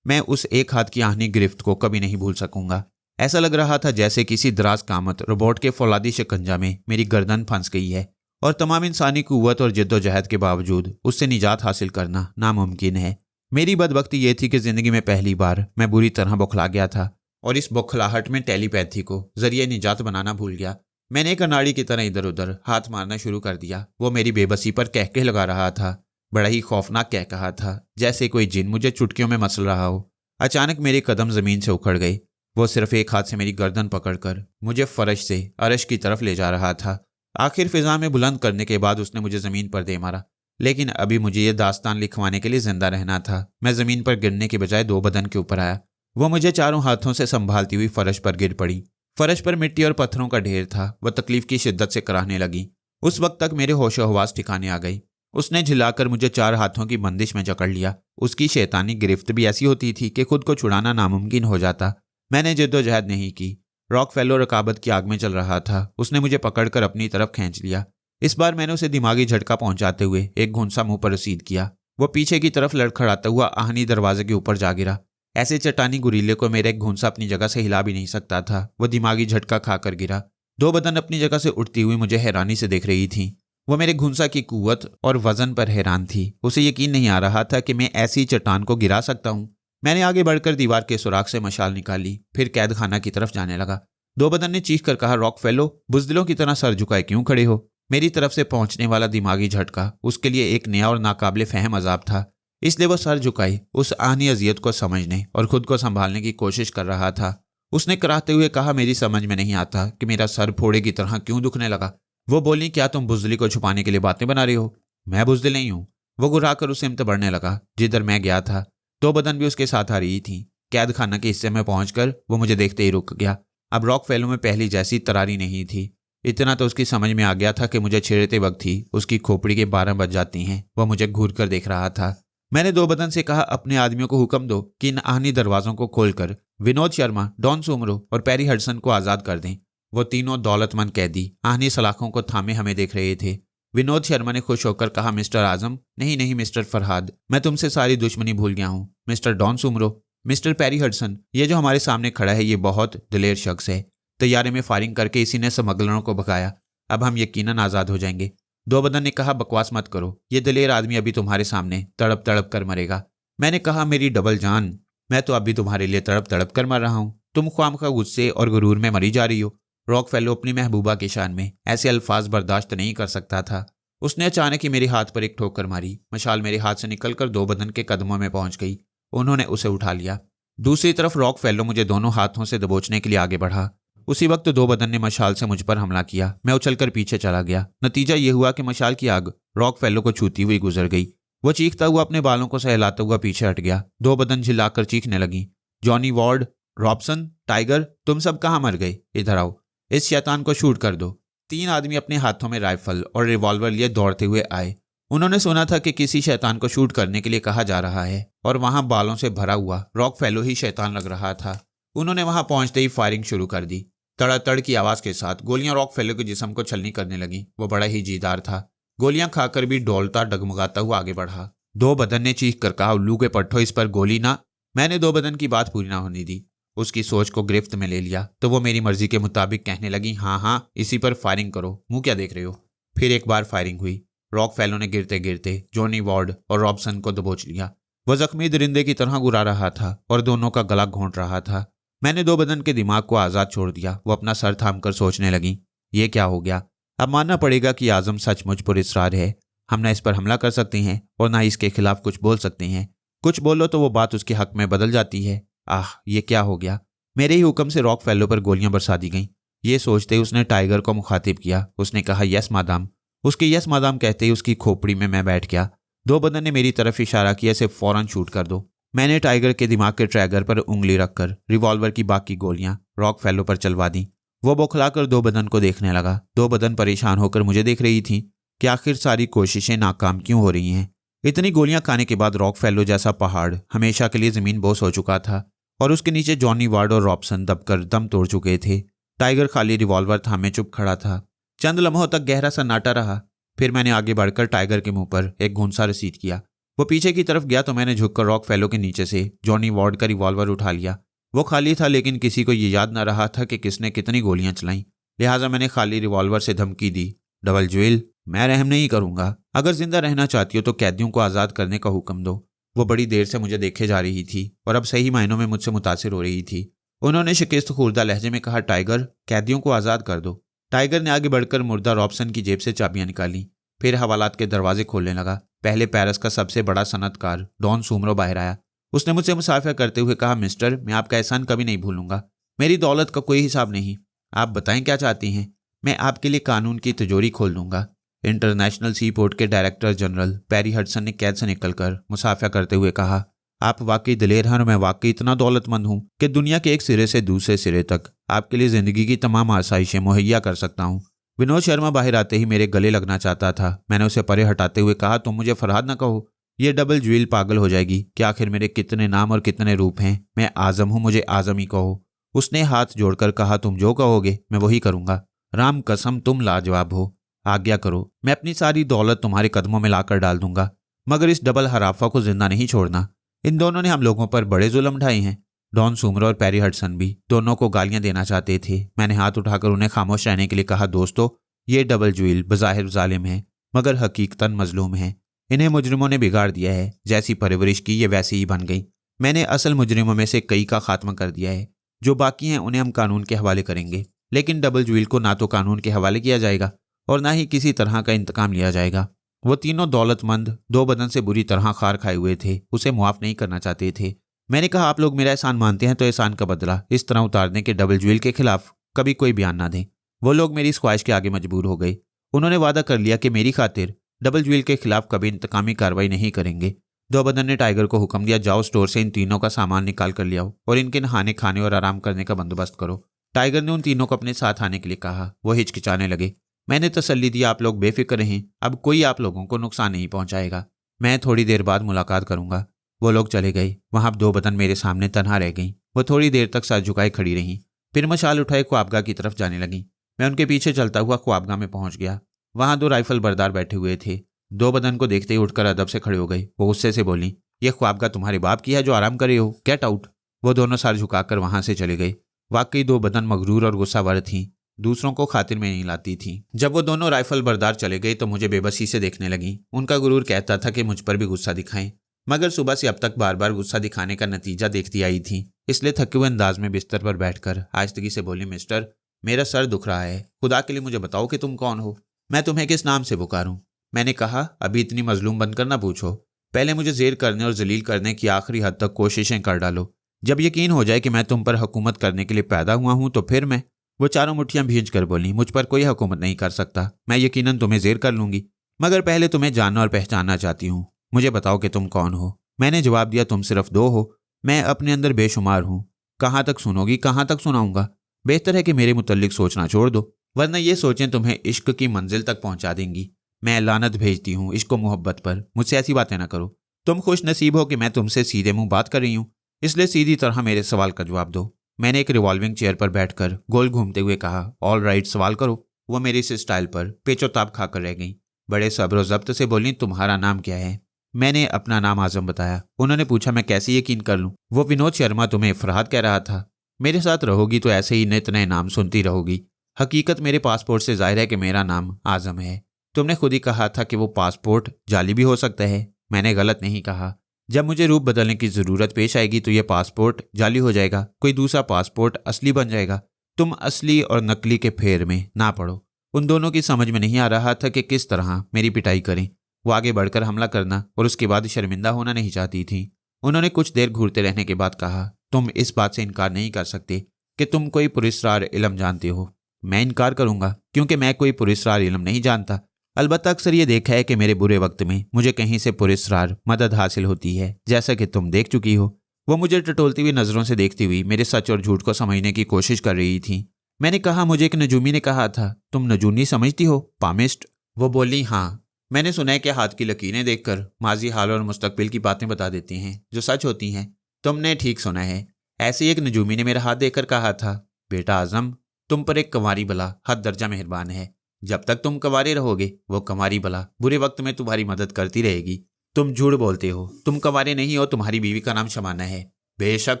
मैं उस एक हाथ की आहनी गिरफ्त को कभी नहीं भूल सकूंगा। ऐसा लग रहा था जैसे किसी दराज कामत रोबोट के फौलादी शिकंजा में मेरी गर्दन फंस गई है और तमाम इंसानी कुव्वत और जद्दोजहद के बावजूद उससे निजात हासिल करना नामुमकिन है। मेरी बदबख्ती ये थी कि जिंदगी में पहली बार मैं बुरी तरह बौखला गया था और इस बौखलाहट में टेलीपैथी को जरिए निजात बनाना भूल गया। मैंने एक अनाड़ी की तरह इधर उधर हाथ मारना शुरू कर दिया। वो मेरी बेबसी पर कहके लगा रहा था। बड़ा ही खौफनाक कह कहा था, जैसे कोई जिन मुझे चुटकियों में मसल रहा हो। अचानक मेरे कदम जमीन से उखड़ गए। वो सिर्फ एक हाथ से मेरी गर्दन पकड़कर मुझे फर्श से अरश की तरफ ले जा रहा था। आखिर फिजा में बुलंद करने के बाद उसने मुझे जमीन पर दे मारा। लेकिन अभी मुझे ये दास्तान लिखवाने के लिए जिंदा रहना था। मैं जमीन पर गिरने के बजाय 2 बदन के ऊपर आया। वो मुझे चारों हाथों से संभालती हुई फर्श पर गिर पड़ी। फर्श पर मिट्टी और पत्थरों का ढेर था। वह तकलीफ की शिद्दत से कराहने लगी। उस वक्त तक मेरे होश हवास ठिकाने आ गई। उसने झिलाकर मुझे 4 हाथों की बंदिश में जकड़ लिया। उसकी शैतानी गिरफ्त भी ऐसी होती थी कि खुद को छुड़ाना नामुमकिन हो जाता। मैंने जद्दोजहद नहीं की। रॉकफेलो रकाबत की आग में चल रहा था। उसने मुझे पकड़कर अपनी तरफ खींच लिया। इस बार मैंने उसे दिमागी झटका पहुंचाते हुए एक घूंसा मुंह पर रसीद किया। वो पीछे की तरफ लड़खड़ाता हुआ आहनी दरवाजे के ऊपर जा गिरा। ऐसे चट्टानी गुरीले को मेरा एक घूंसा अपनी जगह से हिला भी नहीं सकता था। वो दिमागी झटका खाकर गिरा। 2 बदन अपनी जगह से उठती हुई मुझे हैरानी से देख रही थी। वो मेरे घूंसा की कुव्वत और वजन पर हैरान थी। उसे यकीन नहीं आ रहा था कि मैं ऐसी चट्टान को गिरा सकता हूँ। मैंने आगे बढ़कर दीवार के सुराख से मशाल निकाली, फिर कैद खाना की तरफ जाने लगा। 2 बदन ने चीख कर कहा, रॉकफेलो, बुज़दिलों की तरह सर झुकाए क्यों खड़े हो? मेरी तरफ से पहुंचने वाला दिमागी झटका उसके लिए एक नया और नाकाबिले फहम अजाब था। इसलिए वो सर झुकाई उस आहनी अजियत को समझने और खुद को संभालने की कोशिश कर रहा था। उसने कराहते हुए कहा, मेरी समझ में नहीं आता कि मेरा सर फोड़े की तरह क्यों दुखने लगा। वो बोली, क्या तुम बुज़दिली को छुपाने के लिए बातें बना रही हो? मैं बुज़दिल नहीं हूँ। वो घुराकर उस सिमत बढ़ने लगा जिधर मैं गया था। 2 बदन भी उसके साथ आ रही थी। कैद खाना के हिस्से में पहुंचकर वो मुझे देखते ही रुक गया। अब रॉकफेलो में पहली जैसी तरारी नहीं थी। इतना तो उसकी समझ में आ गया था कि मुझे छेड़ते वक्त ही उसकी खोपड़ी के 12 बज जाती हैं। वह मुझे घूर कर देख रहा था। मैंने 2 बदन से कहा, अपने आदमियों को हुक्म दो कि इन आहनी दरवाजों को खोलकर विनोद शर्मा, डॉन सुमरो और पेरी हडसन को आजाद कर दें। वो तीनों दौलतमंद कैदी आहनी सलाखों को थामे हमें देख रहे थे। विनोद शर्मा ने खुश होकर कहा, मिस्टर आजम, नहीं मिस्टर फरहाद, मैं तुमसे सारी दुश्मनी भूल गया हूँ। Mister Don Soomro, mister Perry Hudson, ये जो हमारे सामने खड़ा है ये बहुत दिलेर शख्स है। तैयारे में फायरिंग करके इसी ने स्मगलरों को भगाया। अब हम यकीनन आज़ाद हो जाएंगे। दो बदन ने कहा, बकवास मत करो, ये दलेर आदमी अभी तुम्हारे सामने तड़प तड़प कर मरेगा। मैंने कहा, मेरी डबल जान, मैं तो अभी तुम्हारे लिए तड़प तड़प कर मर रहा हूं, तुम ख्वामखा गुस्से और गुरूर में मरी जा रही हो। रॉकफेलो अपनी महबूबा के शान में ऐसे अल्फाज बर्दाश्त नहीं कर सकता था। उसने अचानक ही मेरे हाथ पर एक ठोकर मारी। मशाल मेरे हाथ से निकलकर दो बदन के कदमों में पहुंच गई। उन्होंने उसे उठा लिया। दूसरी तरफ रॉकफेलो मुझे दोनों हाथों से दबोचने के लिए आगे बढ़ा। उसी वक्त दो बदन ने मशाल से मुझ पर हमला किया। मैं उछलकर पीछे चला गया। नतीजा ये हुआ कि मशाल की आग रॉकफेलो को छूती हुई गुजर गई। वो चीखता हुआ अपने बालों को सहलाता हुआ पीछे हट गया। दो बदन झिल्लाकर चीखने लगी, जॉनी वार्ड, रॉबसन, टाइगर, तुम सब कहाँ मर गए? इधर आओ, इस शैतान को शूट कर दो। 3 आदमी अपने हाथों में राइफल और रिवॉल्वर लिए दौड़ते हुए आए। उन्होंने सुना था कि किसी शैतान को शूट करने के लिए कहा जा रहा है और वहां बालों से भरा हुआ रॉकफेलो ही शैतान लग रहा था। उन्होंने वहां पहुंचते ही फायरिंग शुरू कर दी। तड़ातड़ की आवाज के साथ गोलियां रॉकफेलो के जिस्म को छलनी करने लगी। वो बड़ा ही जीदार था। गोलियां खाकर भी डोलता डगमगाता हुआ आगे बढ़ा। दो बदन ने चीख कर कहा, उल्लू के पट्टो, इस पर गोली ना। मैंने दो बदन की बात पूरी ना होने दी। उसकी सोच को गिरफ्त में ले लिया तो वो मेरी मर्जी के मुताबिक कहने लगी, हाँ हाँ, इसी पर फायरिंग करो, मुंह क्या देख रहे हो। फिर एक बार फायरिंग हुई। रॉकफेलो ने गिरते गिरते जॉनी वार्ड और रॉबसन को दबोच लिया। वह जख्मी दरिंदे की तरह गुरा रहा था और दोनों का गला घोंट रहा था। मैंने दो बदन के दिमाग को आज़ाद छोड़ दिया। वो अपना सर थाम कर सोचने लगी, ये क्या हो गया। अब मानना पड़ेगा कि आजम सचमुच पुरस्कार है। हम ना इस पर हमला कर सकते हैं और ना इसके खिलाफ कुछ बोल सकते हैं। कुछ बोलो तो वो बात उसके हक में बदल जाती है। आह, ये क्या हो गया। मेरे ही हुक्म से रॉकफेलो पर गोलियां बरसा दी गईं। ये सोचते ही उसने टाइगर को मुखातिब किया। उसने कहा, यस मादाम। उसके यस मादाम कहते ही उसकी खोपड़ी में मैं बैठ गया। दो बदन ने मेरी तरफ इशारा किया, इसे फौरन शूट कर दो। मैंने टाइगर के दिमाग के ट्रैगर पर उंगली रखकर रिवॉल्वर की बाकी गोलियां रॉकफेलो पर चलवा दी। वो बौखलाकर दो बदन को देखने लगा। दो बदन परेशान होकर मुझे देख रही थी कि आखिर सारी कोशिशें नाकाम क्यों हो रही हैं। इतनी गोलियां खाने के बाद रॉकफेलो जैसा पहाड़ हमेशा के लिए जमीन बोस हो चुका था और उसके नीचे जॉनी वार्ड और रॉबसन दबकर दम तोड़ चुके थे। टाइगर खाली रिवॉल्वर थामे चुप खड़ा था। चंद लम्हों तक गहरा सन्नाटा रहा। फिर मैंने आगे बढ़कर टाइगर के मुंह पर एक घूंसा रसीद किया। वो पीछे की तरफ गया तो मैंने झुककर रॉकफेलो के नीचे से जॉनी वार्ड का रिवॉल्वर उठा लिया। वो खाली था, लेकिन किसी को ये याद न रहा था कि किसने कितनी गोलियां चलाईं। लिहाजा मैंने खाली रिवॉल्वर से धमकी दी, डबल ज्वेल, मैं रहम नहीं करूंगा। अगर जिंदा रहना चाहती हो तो कैदियों को आज़ाद करने का हुक्म दो। वो बड़ी देर से मुझे देखे जा रही थी और अब सही मायनों में मुझसे मुतासिर हो रही थी। उन्होंने शिकस्त खुर्दा लहजे में कहा, टाइगर, कैदियों को आज़ाद कर दो। टाइगर ने आगे बढ़कर मुर्दा रॉबसन की जेब से चाबियां निकाली। फिर हवालात के दरवाजे खोलने लगा। पहले पेरिस का सबसे बड़ा सनतकार डॉन सुमरो बाहर आया। उसने मुझसे मुसाफिर करते हुए कहा, मिस्टर, मैं आपका एहसान कभी नहीं भूलूंगा। मेरी दौलत का कोई हिसाब नहीं। आप बताएं क्या चाहती हैं। मैं आपके लिए कानून की तिजोरी खोल दूंगा। इंटरनेशनल सी पोर्ट के डायरेक्टर जनरल पैरी हडसन ने कैद से निकलकर मुसाफिर करते हुए कहा, आप वाकई दिलेर हैं और मैं वाकई इतना दौलतमंद हूं कि दुनिया के एक सिरे से दूसरे सिरे तक आपके लिए जिंदगी की तमाम आसाइशें मुहैया कर सकता हूं। विनोद शर्मा बाहर आते ही मेरे गले लगना चाहता था। मैंने उसे परे हटाते हुए कहा, तुम मुझे फरहाद ना कहो, ये डबल ज्वेल पागल हो जाएगी कि आखिर मेरे कितने नाम और कितने रूप हैं। मैं आजम हूं, मुझे आजम ही कहो। उसने हाथ जोड़कर कहा, तुम जो कहोगे मैं वही करूंगा। राम कसम, तुम लाजवाब हो। आज्ञा करो, मैं अपनी सारी दौलत तुम्हारे कदमों में लाकर डाल दूंगा, मगर इस डबल हराफा को जिंदा नहीं छोड़ना। इन दोनों ने हम लोगों पर बड़े जुल्म ढाए हैं। डॉन सुमरो और पैरी हडसन भी दोनों को गालियां देना चाहते थे। मैंने हाथ उठाकर उन्हें खामोश रहने के लिए कहा, दोस्तों, ये डबल ज्वेल बज़ाहिर जालिम है मगर हकीकतन मजलूम है। इन्हें मुजरिमों ने बिगाड़ दिया है। जैसी परवरिश की ये वैसी ही बन गई। मैंने असल मुजरिमों में से कई का खात्मा कर दिया है। जो बाकी हैं उन्हें हम कानून के हवाले करेंगे, लेकिन डबल ज्वेल को ना तो कानून के हवाले किया जाएगा और ना ही किसी तरह का इंतकाम लिया जाएगा। वो तीनों दौलतमंद दो बदन से बुरी तरह खार खाए हुए थे, उसे मुआफ नहीं करना चाहते थे। मैंने कहा, आप लोग मेरा एहसान मानते हैं तो एहसान का बदला इस तरह उतार दें कि डबल ज्वेल के खिलाफ कभी कोई बयान ना दें। वो लोग मेरी इस ख्वाहिश के आगे मजबूर हो गए। उन्होंने वादा कर लिया कि मेरी खातिर डबल ज्वेल के खिलाफ कभी इंतकामी कार्रवाई नहीं करेंगे। दो बदन ने टाइगर को हुक्म दिया, जाओ स्टोर से इन तीनों का सामान निकाल कर ले आओ और इनके नहाने, खाने और आराम करने का बंदोबस्त करो। टाइगर ने उन तीनों को अपने साथ आने के लिए कहा। वो हिचकिचाने लगे। मैंने तसल्ली दी, आप लोग बेफिक्र रहें, अब कोई आप लोगों को नुकसान नहीं पहुंचाएगा। मैं थोड़ी देर बाद मुलाकात करूंगा। वो लोग चले गए। वहां दो बदन मेरे सामने तन्हा रह गईं। वो थोड़ी देर तक सर झुकाए खड़ी रहीं, फिर मशाल उठाए ख्वाबगाह की तरफ जाने लगी। मैं उनके पीछे चलता हुआ ख्वाबगाह में पहुंच गया। वहां 2 राइफल बरदार बैठे हुए थे। दो बदन को देखते ही उठकर अदब से खड़े हो गए। वो गुस्से से बोली, यह ख्वाबगाह तुम्हारे बाप की है जो आराम कर रहे हो, गेट आउट। वो दोनों सर झुकाकर वहां से चले गए। वाकई दो बदन मगरूर और गुस्सावर थीं। दूसरों को खातिर में नहीं लाती थी। जब वो दोनों राइफल बरदार चले गए तो मुझे बेबसी से देखने लगी। उनका गुरूर कहता था कि मुझ पर भी गुस्सा दिखाएं, मगर सुबह से अब तक बार बार गुस्सा दिखाने का नतीजा देखती आई थी। इसलिए थके हुए अंदाज में बिस्तर पर बैठकर आहिस्तगी से बोली, मिस्टर, मेरा सर दुख रहा है, खुदा के लिए मुझे बताओ कि तुम कौन हो, मैं तुम्हें किस नाम से पुकारूं। मैंने कहा, अभी इतनी मजलूम बनकर ना पूछो, पहले मुझे जेर करने और जलील करने की आखिरी हद तक कोशिशें कर डालो। जब यकीन हो जाए कि मैं तुम पर हुकूमत करने के लिए पैदा हुआ हूं तो फिर मैं। वो चारों मुट्ठियां भींच कर बोली, मुझ पर कोई हुकूमत नहीं कर सकता, मैं यकीनन तुम्हें जेर कर लूंगी, मगर पहले तुम्हें जानना और पहचानना चाहती हूँ। मुझे बताओ कि तुम कौन हो। मैंने जवाब दिया, तुम सिर्फ दो हो, मैं अपने अंदर बेशुमार हूँ। कहाँ तक सुनोगी, कहाँ तक सुनाऊंगा? बेहतर है कि मेरे मुतल्लिक सोचना छोड़ दो, वरना ये सोचें तुम्हें इश्क की मंजिल तक पहुंचा देंगी। मैं लानत भेजती हूँ इश्क और मोहब्बत पर, मुझसे ऐसी बातें ना करो। तुम खुश नसीब हो कि मैं तुमसे सीधे मुंह बात कर रही हूँ, इसलिए सीधी तरह मेरे सवाल का जवाब दो। मैंने एक रिवॉल्विंग चेयर पर बैठकर गोल घूमते हुए कहा, ऑल राइट, सवाल करो। वो मेरी इस स्टाइल पर पेचोताब खाकर रह गई। बड़े सब्र ज़ब्त से बोली, तुम्हारा नाम क्या है? मैंने अपना नाम आजम बताया। उन्होंने पूछा, मैं कैसे यकीन कर लूं? वो विनोद शर्मा तुम्हें फरहाद कह रहा था। मेरे साथ रहोगी तो ऐसे ही नित नए नाम सुनती रहोगी। हकीकत मेरे पासपोर्ट से जाहिर है कि मेरा नाम आजम है। तुमने खुद ही कहा था कि वो पासपोर्ट जाली भी हो सकता है। मैंने गलत नहीं कहा। जब मुझे रूप बदलने की जरूरत पेश आएगी तो यह पासपोर्ट जाली हो जाएगा, कोई दूसरा पासपोर्ट असली बन जाएगा। तुम असली और नकली के फेर में ना पड़ो। उन दोनों की समझ में नहीं आ रहा था कि किस तरह मेरी पिटाई करें। वो आगे बढ़कर हमला करना और उसके बाद शर्मिंदा होना नहीं चाहती थी। उन्होंने कुछ देर घूरते रहने के बाद कहा, तुम इस बात से इनकार नहीं कर सकते कि तुम कोई पुरस्कार इल्म जानते हो। मैं इनकार करूंगा क्योंकि मैं कोई पुरस्कार इल्म नहीं जानता। अलबत्ता अक्सर ये देखा है कि मेरे बुरे वक्त में मुझे कहीं से पुरस्कार मदद हासिल होती है, जैसा कि तुम देख चुकी हो। वो मुझे टटोलती हुई नजरों से देखती हुई मेरे सच और झूठ को समझने की कोशिश कर रही थी। मैंने कहा, मुझे एक नजूमी ने कहा था, तुम नजूमी समझती हो, पामिस्ट? वो बोली, हाँ, मैंने सुना है कि हाथ की लकीरें देखकर माजी, हाल और मुस्तकबिल की बातें बता देती हैं जो सच होती हैं। तुमने ठीक सुना है। ऐसे ही एक नजूमी ने मेरा हाथ देखकर कहा था, बेटा आजम, तुम पर एक कंवारी बला हद दर्जा मेहरबान है। जब तक तुम कंवारे रहोगे वो कंवारी बला बुरे वक्त में तुम्हारी मदद करती रहेगी। तुम झूठ बोलते हो, तुम कंवारे नहीं हो, तुम्हारी बीवी का नाम शमाना है। बेशक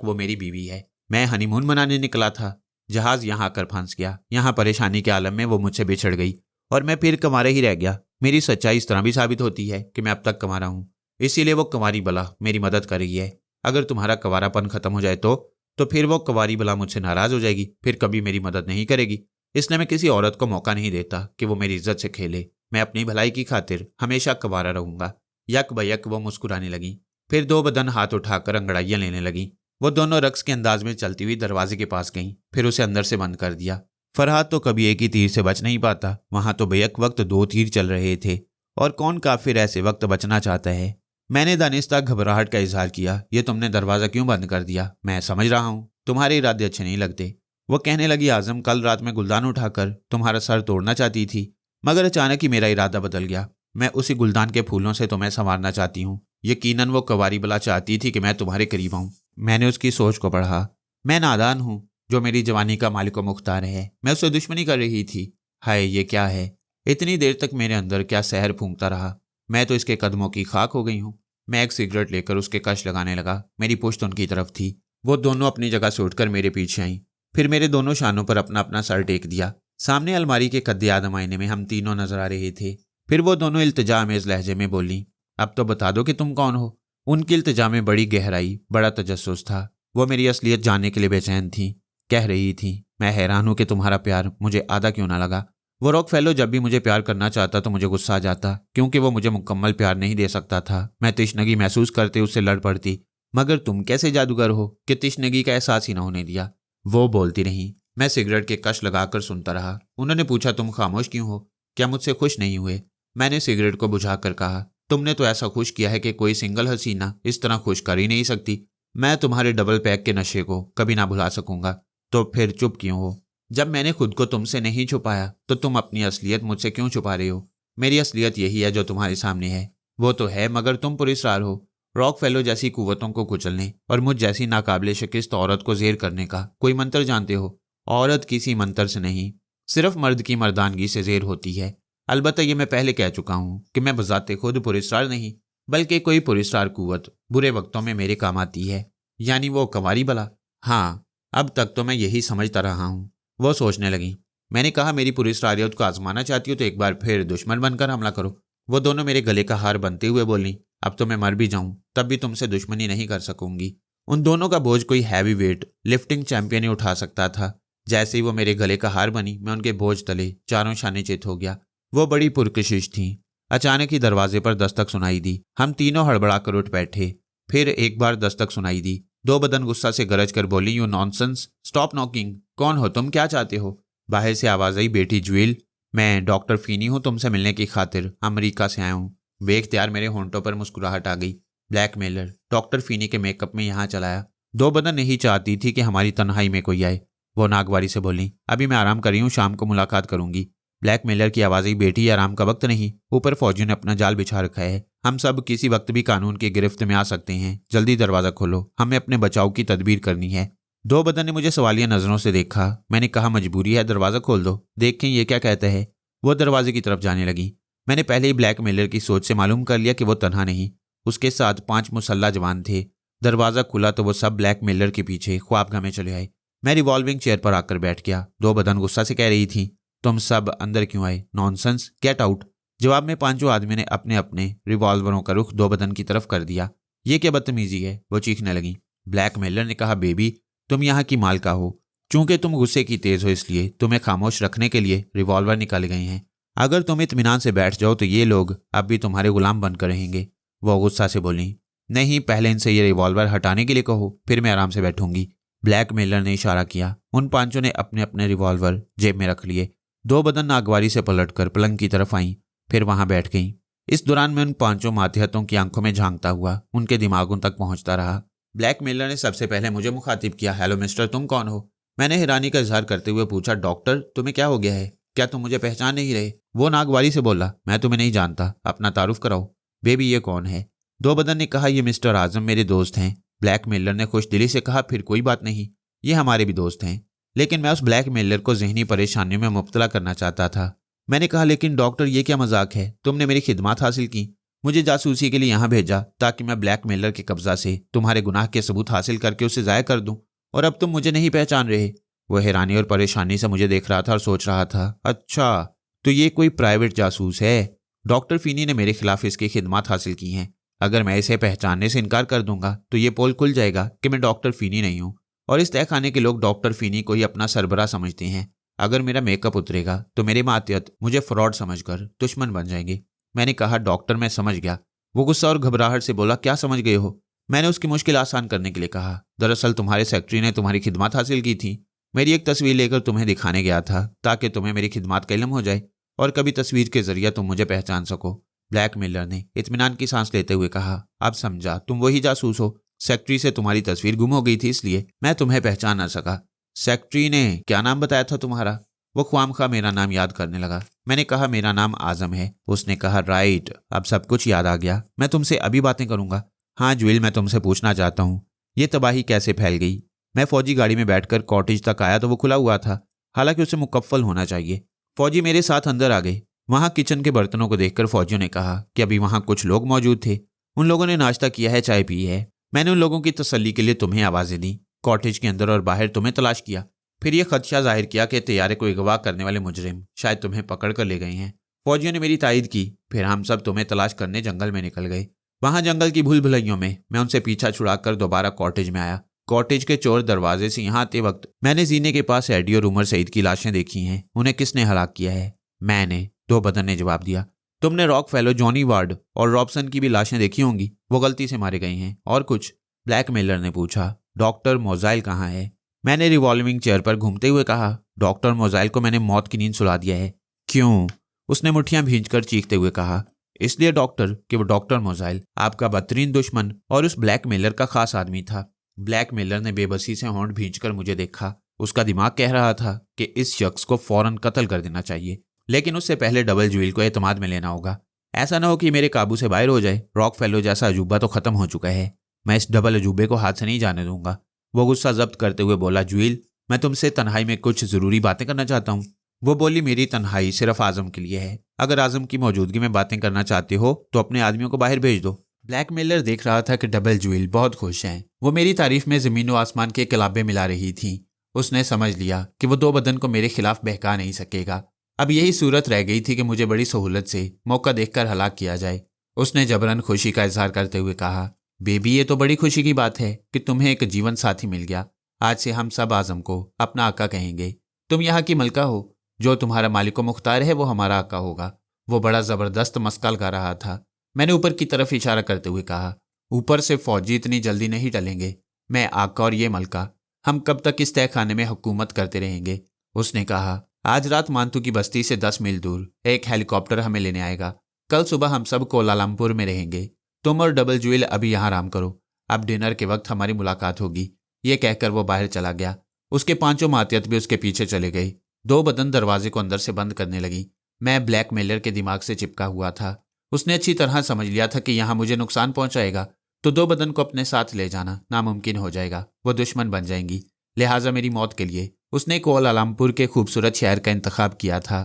वो मेरी बीवी है। मैं हनीमून मनाने निकला था, जहाज यहाँ आकर फंस गया। यहाँ परेशानी के आलम में वो मुझसे बिछड़ गई और मैं फिर कंवारा ही रह गया। मेरी सच्चाई इस तरह भी साबित होती है कि मैं अब तक कंवारा हूँ, इसीलिए वो कंवारी बला मेरी मदद कर रही है। अगर तुम्हारा कंवारापन खत्म हो जाए तो फिर वो कंवारी बला मुझसे नाराज हो जाएगी, फिर कभी मेरी मदद नहीं करेगी। इसलिए मैं किसी औरत को मौका नहीं देता कि वो मेरी इज्जत से खेले। मैं अपनी भलाई की खातिर हमेशा कंवारा रहूंगा। यक बयक वो मुस्कुराने लगी, फिर दो बदन हाथ उठाकर अंगड़ाइयां लेने लगी। वो दोनों रक्स के अंदाज में चलती हुई दरवाजे के पास गईं, फिर उसे अंदर से बंद कर दिया। फरहाद तो कभी एक ही तीर से बच नहीं पाता, वहां तो बेयक वक्त दो तीर चल रहे थे, और कौन काफिर ऐसे वक्त बचना चाहता है। मैंने दानिस्ता घबराहट का इजहार किया, ये तुमने दरवाजा क्यों बंद कर दिया? मैं समझ रहा हूँ तुम्हारे इरादे अच्छे नहीं लगते। वो कहने लगी, आजम, कल रात में गुलदान उठाकर तुम्हारा सर तोड़ना चाहती थी, मगर अचानक ही मेरा इरादा बदल गया। मैं उसी गुलदान के फूलों से तुम्हें संवारना चाहती हूँ। यकीनन वो कंवारी बला चाहती थी कि मैं तुम्हारे करीब आऊँ। मैंने उसकी सोच को पढ़ा। मैं नादान हूँ, जो मेरी जवानी का मालिक व मुख्तार है, मैं उससे दुश्मनी कर रही थी। हाय, ये क्या है? इतनी देर तक मेरे अंदर क्या सहर फूंकता रहा। मैं तो इसके कदमों की खाक हो गई हूँ। मैं एक सिगरेट लेकर उसके कश लगाने लगा। मेरी पुश्त उनकी तरफ थी। वो दोनों अपनी जगह से उठकर मेरे पीछे आईं, फिर मेरे दोनों शानों पर अपना अपना सर टेक दिया। सामने अलमारी के कद्दे आदम आईने में हम तीनों नजर आ रहे थे। फिर वो दोनों इल्तिजा अमेज लहजे में बोली, अब तो बता दो कि तुम कौन हो। उनकी इल्तिजा में बड़ी गहराई, बड़ा तजस्सुस था। वो मेरी असलियत जानने के लिए बेचैन थी। कह रही थी, मैं हैरान हूं कि तुम्हारा प्यार मुझे आधा क्यों ना लगा। वो रॉक फेलो जब भी मुझे प्यार करना चाहता तो मुझे गुस्सा आ जाता, क्योंकि वो मुझे मुकम्मल प्यार नहीं दे सकता था। मैं तिश्नगी महसूस करते उससे लड़ पड़ती, मगर तुम कैसे जादूगर हो कि तिश्नगी का एहसास ही न होने दिया। वो बोलती रही। मैं सिगरेट के कश लगाकर सुनता रहा। उन्होंने पूछा, तुम खामोश क्यों हो? क्या मुझसे खुश नहीं हुए? मैंने सिगरेट को बुझाकर कहा, तुमने तो ऐसा खुश किया है कि कोई सिंगल हसीना इस तरह खुश कर ही नहीं सकती। मैं तुम्हारे डबल पैक के नशे को कभी ना भुला सकूंगा। तो फिर चुप क्यों हो? जब मैंने खुद को तुमसे नहीं छुपाया तो तुम अपनी असलियत मुझसे क्यों छुपा रहे हो? मेरी असलियत यही है जो तुम्हारे सामने है। वो तो है, मगर तुम पुरस्कार हो। रॉक फेलो जैसी कुव्वतों को कुचलने और मुझ जैसी नाकाबिले शिकस्त औरत को जेर करने का कोई मंत्र जानते हो? औरत किसी मंत्र से नहीं, सिर्फ मर्द की मर्दानगी से जेर होती है। अलबत्ता ये मैं पहले कह चुका हूँ कि मैं बजाते खुद पुरस्कार नहीं, बल्कि कोई पुरस्कार कुव्वत बुरे वक्तों में मेरे काम आती है, यानी वो कंवारी बला। हाँ, अब तक तो मैं यही समझता रहा हूँ। वो सोचने लगी। मैंने कहा मेरी पूरी सलाहियत को आजमाना चाहती हो तो एक बार फिर दुश्मन बनकर हमला करो। वो दोनों मेरे गले का हार बनते हुए बोली, अब तो मैं मर भी जाऊं तब भी तुमसे दुश्मनी नहीं कर सकूंगी। उन दोनों का बोझ कोई हैवी वेट लिफ्टिंग चैंपियन ही उठा सकता था। जैसे ही वो मेरे गले का हार बनी, मैं उनके बोझ तले चारों शाने चित हो गया। वो बड़ी पुरकशिश थी। अचानक ही दरवाजे पर दस्तक सुनाई दी। हम तीनों हड़बड़ाकर उठ बैठे। फिर एक बार दस्तक सुनाई दी। दो बदन गुस्सा से गरज कर बोली, यू नॉनसेंस, स्टॉप नॉकिंग। कौन हो तुम, क्या चाहते हो? बाहर से आवाज आई, बेटी ज्वेल, मैं डॉक्टर फीनी हूं, तुमसे मिलने की खातिर अमेरिका से आया हूं। बेख्तियार मेरे होंठों पर मुस्कुराहट आ गई। ब्लैकमेलर डॉक्टर फीनी के मेकअप में यहाँ चलाया। दो बदन नहीं चाहती थी कि हमारी तन्हाई में कोई आए। वो नागवारी से बोली, अभी मैं आराम कर रही हूँ, शाम को मुलाकात करूंगी। ब्लैकमेलर की आवाज आई, बेटी आराम का वक्त नहीं, ऊपर फौजियों ने अपना जाल बिछा रखा है। हम सब किसी वक्त भी कानून की गिरफ्त में आ सकते हैं। जल्दी दरवाजा खोलो, हमें अपने बचाव की तदबीर करनी है। दो बदन ने मुझे सवालिया नजरों से देखा। मैंने कहा, मजबूरी है, दरवाजा खोल दो, देखें ये क्या कहता है। वो दरवाजे की तरफ जाने लगी। मैंने पहले ही ब्लैकमेलर की सोच से मालूम कर लिया कि वो तन्हा नहीं, उसके साथ 5 मुसल्ला जवान थे। दरवाजा खुला तो वो सब ब्लैकमेलर के पीछे ख्वाबगाह में चले आए। मैं रिवॉल्विंग चेयर पर आकर बैठ गया। दो बदन गुस्सा से कह रही थी, तुम सब अंदर क्यों आए? Nonsense, get out. जवाब में पांचों आदमी ने अपने अपने रिवॉल्वरों का रुख दो बदन की तरफ कर दिया। ये क्या बदतमीजी है, वो चीखने लगी। ब्लैकमेलर ने कहा, बेबी तुम यहाँ की मालका हो, चूंकि तुम गुस्से की तेज हो इसलिए तुम्हें खामोश रखने के लिए रिवॉल्वर निकाले गए हैं। अगर तुम इत्मीनान से बैठ जाओ तो ये लोग अब भी तुम्हारे गुलाम बनकर रहेंगे। वो गुस्सा से बोली, नहीं, पहले इनसे ये रिवॉल्वर हटाने के लिए कहो, फिर मैं आराम से बैठूंगी। ब्लैकमेलर ने इशारा किया। उन पांचों ने अपने अपने रिवॉल्वर जेब में रख लिए। दो बदन नागवारी से पलटकर पलंग की तरफ आईं, फिर वहां बैठ गईं। इस दौरान मैं उन पांचों मातहतों की आंखों में झांकता हुआ उनके दिमागों तक पहुंचता रहा। ब्लैकमेलर ने सबसे पहले मुझे मुखातिब किया, हेलो मिस्टर, तुम कौन हो? मैंने हैरानी का इजहार करते हुए पूछा, डॉक्टर तुम्हें क्या हो गया है, क्या तुम मुझे पहचान नहीं रहे? वो नागवारी से बोला, मैं तुम्हें नहीं जानता, अपना तारुफ कराओ। बेबी ये कौन है? दो बदन ने कहा, ये मिस्टर आजम मेरे दोस्त हैं। ब्लैकमेलर ने खुश दिली से कहा, फिर कोई बात नहीं, ये हमारे भी दोस्त हैं। लेकिन मैं उस ब्लैकमेलर को जहनी परेशानियों में मुब्तला करना चाहता था। मैंने कहा, लेकिन डॉक्टर ये क्या मजाक है, तुमने मेरी खिदमत हासिल की, मुझे जासूसी के लिए यहाँ भेजा ताकि मैं ब्लैकमेलर के कब्जा से तुम्हारे गुनाह के सबूत हासिल करके उसे ज़ाया कर दूं, और अब तुम मुझे नहीं पहचान रहे। वो हैरानी और परेशानी से मुझे देख रहा था और सोच रहा था, अच्छा तो ये कोई प्राइवेट जासूस है। डॉक्टर फीनी ने मेरे खिलाफ इसकी खिदमत हासिल की हैं। अगर मैं इसे पहचानने से इनकार कर दूंगा तो ये पोल खुल जाएगा कि मैं डॉक्टर फीनी नहीं हूँ, और इस तहखाने के लोग डॉक्टर फीनी को ही अपना सरबराह समझते हैं। अगर मेरा मेकअप उतरेगा तो मेरे मातियत मुझे फ्रॉड समझकर दुश्मन बन जाएंगे। मैंने कहा, डॉक्टर मैं समझ गया। वो गुस्सा और घबराहट से बोला, क्या समझ गए हो? मैंने उसकी मुश्किल आसान करने के लिए कहा, दरअसल तुम्हारे सेक्रेटरी ने तुम्हारी खिदमत हासिल की थी। मेरी एक तस्वीर लेकर तुम्हें दिखाने गया था ताकि तुम्हें मेरी खिदमत का इल्म हो जाए और कभी तस्वीर के जरिए तुम मुझे पहचान सको। ब्लैकमेलर ने इत्मीनान की सांस लेते हुए कहा, अब समझा, तुम वही जासूस हो। सेक्रेटरी से तुम्हारी तस्वीर गुम हो गई थी इसलिए मैं तुम्हें पहचान ना सका। सेक्रेटरी ने क्या नाम बताया था तुम्हारा? वो ख्वामखा मेरा नाम याद करने लगा। मैंने कहा, मेरा नाम आजम है। उसने कहा, राइट, अब सब कुछ याद आ गया। मैं तुमसे अभी बातें करूंगा। हाँ ज्वेल, मैं तुमसे पूछना चाहता हूँ, ये तबाही कैसे फैल गई? मैं फौजी गाड़ी में बैठकर कॉटेज तक आया तो वो खुला हुआ था, हालांकि उसे मुकफ्फल होना चाहिए। फौजी मेरे साथ अंदर आ गए। वहां किचन के बर्तनों को देखकर फौजियों ने कहा कि अभी वहां कुछ लोग मौजूद थे, उन लोगों ने नाश्ता किया है, चाय पी है। मैंने उन लोगों की तसल्ली के लिए तुम्हें आवाजें दी, कॉटेज के अंदर और बाहर तुम्हें तलाश किया, फिर यह खदशा जाहिर किया कि तैयारे को अगवा करने वाले मुजरिम शायद तुम्हें पकड़ कर ले गए हैं। फौजियों ने मेरी तायद की। फिर हम सब तुम्हें तलाश करने जंगल में निकल गए। वहां जंगल की भूल भुलैयों में मैं उनसे पीछा छुड़ाकर दोबारा कॉटेज में आया। कॉटेज के चोर दरवाजे से यहाँ आते वक्त मैंने जीने के पास एडी और उमर सईद की लाशें देखी हैं। उन्हें किसने हलाक किया है? मैंने, दो बदन ने जवाब दिया। तुमने रॉक फेलो, जॉनी वार्ड और रॉबसन की भी लाशें देखी होंगी, वो गलती से मारे गए हैं। और कुछ? ब्लैकमेलर ने पूछा। डॉक्टर मोजाइल कहाँ है? मैंने रिवॉल्विंग चेयर पर घूमते हुए कहा, डॉक्टर मोजाइल को मैंने मौत की नींद सुला दिया है। क्यों? उसने मुट्ठियां भींचकर चीखते हुए कहा, इसलिए डॉक्टर कि वो डॉक्टर मोजाइल आपका बदतरीन दुश्मन और उस ब्लैकमेलर का खास आदमी था। ब्लैकमेलर ने बेबसी से होंठ भींचकर मुझे देखा। उसका दिमाग कह रहा था कि इस शख्स को फौरन कत्ल कर देना चाहिए, लेकिन उससे पहले डबल ज्वेल को एतमाद में लेना होगा। ऐसा ना हो कि मेरे काबू से बाहर हो जाए। रॉक फेलो जैसा अजूबा तो खत्म हो चुका है, मैं इस डबल अजूबे को हाथ से नहीं जाने दूंगा। वो गुस्सा जब्त करते हुए बोला, ज्वेल मैं तुमसे तन्हाई में कुछ जरूरी बातें करना चाहता हूँ। वो बोली, मेरी तन्हाई सिर्फ आजम के लिए है, अगर आजम की मौजूदगी में बातें करना चाहते हो तो अपने आदमियों को बाहर भेज दो। ब्लैकमेलर देख रहा था कि डबल ज्वेल बहुत खुश हैं। वो मेरी तारीफ में जमीन व आसमान के कलाबे मिला रही थी। उसने समझ लिया कि वो दो बदन को मेरे खिलाफ बहका नहीं सकेगा। अब यही सूरत रह गई थी कि मुझे बड़ी सहूलत से मौका देखकर हलाक किया जाए। उसने जबरन खुशी का इजहार करते हुए कहा, बेबी ये तो बड़ी खुशी की बात है कि तुम्हें एक जीवन साथी मिल गया। आज से हम सब आजम को अपना आका कहेंगे। तुम यहाँ की मलका हो, जो तुम्हारा मालिक मुख्तार है वो हमारा आका होगा। वो बड़ा जबरदस्त मस्का लगा रहा था। मैंने ऊपर की तरफ इशारा करते हुए कहा, ऊपर से फौजी इतनी जल्दी नहीं टलेंगे। मैं आका और ये मलका, हम कब तक इस तय खाने में हुकूमत करते रहेंगे। उसने कहा, आज रात मानतू की बस्ती से 10 मील दूर एक हेलीकॉप्टर हमें लेने आएगा। कल सुबह हम सब कोलालमपुर में रहेंगे। तुम और डबल जुएल अभी यहाँ आराम करो, अब डिनर के वक्त हमारी मुलाकात होगी। ये कहकर वो बाहर चला गया। उसके पांचों मातियत भी उसके पीछे चले गई। दो बदन दरवाजे को अंदर से बंद करने लगी। मैं ब्लैकमेलर के दिमाग से चिपका हुआ था। उसने अच्छी तरह समझ लिया था कि यहाँ मुझे नुकसान पहुंचाएगा तो दो बदन को अपने साथ ले जाना नामुमकिन हो जाएगा। वो दुश्मन बन जाएंगी। लिहाजा मेरी मौत के लिए उसने कोलालमपुर के खूबसूरत शहर का इंतखाब किया था।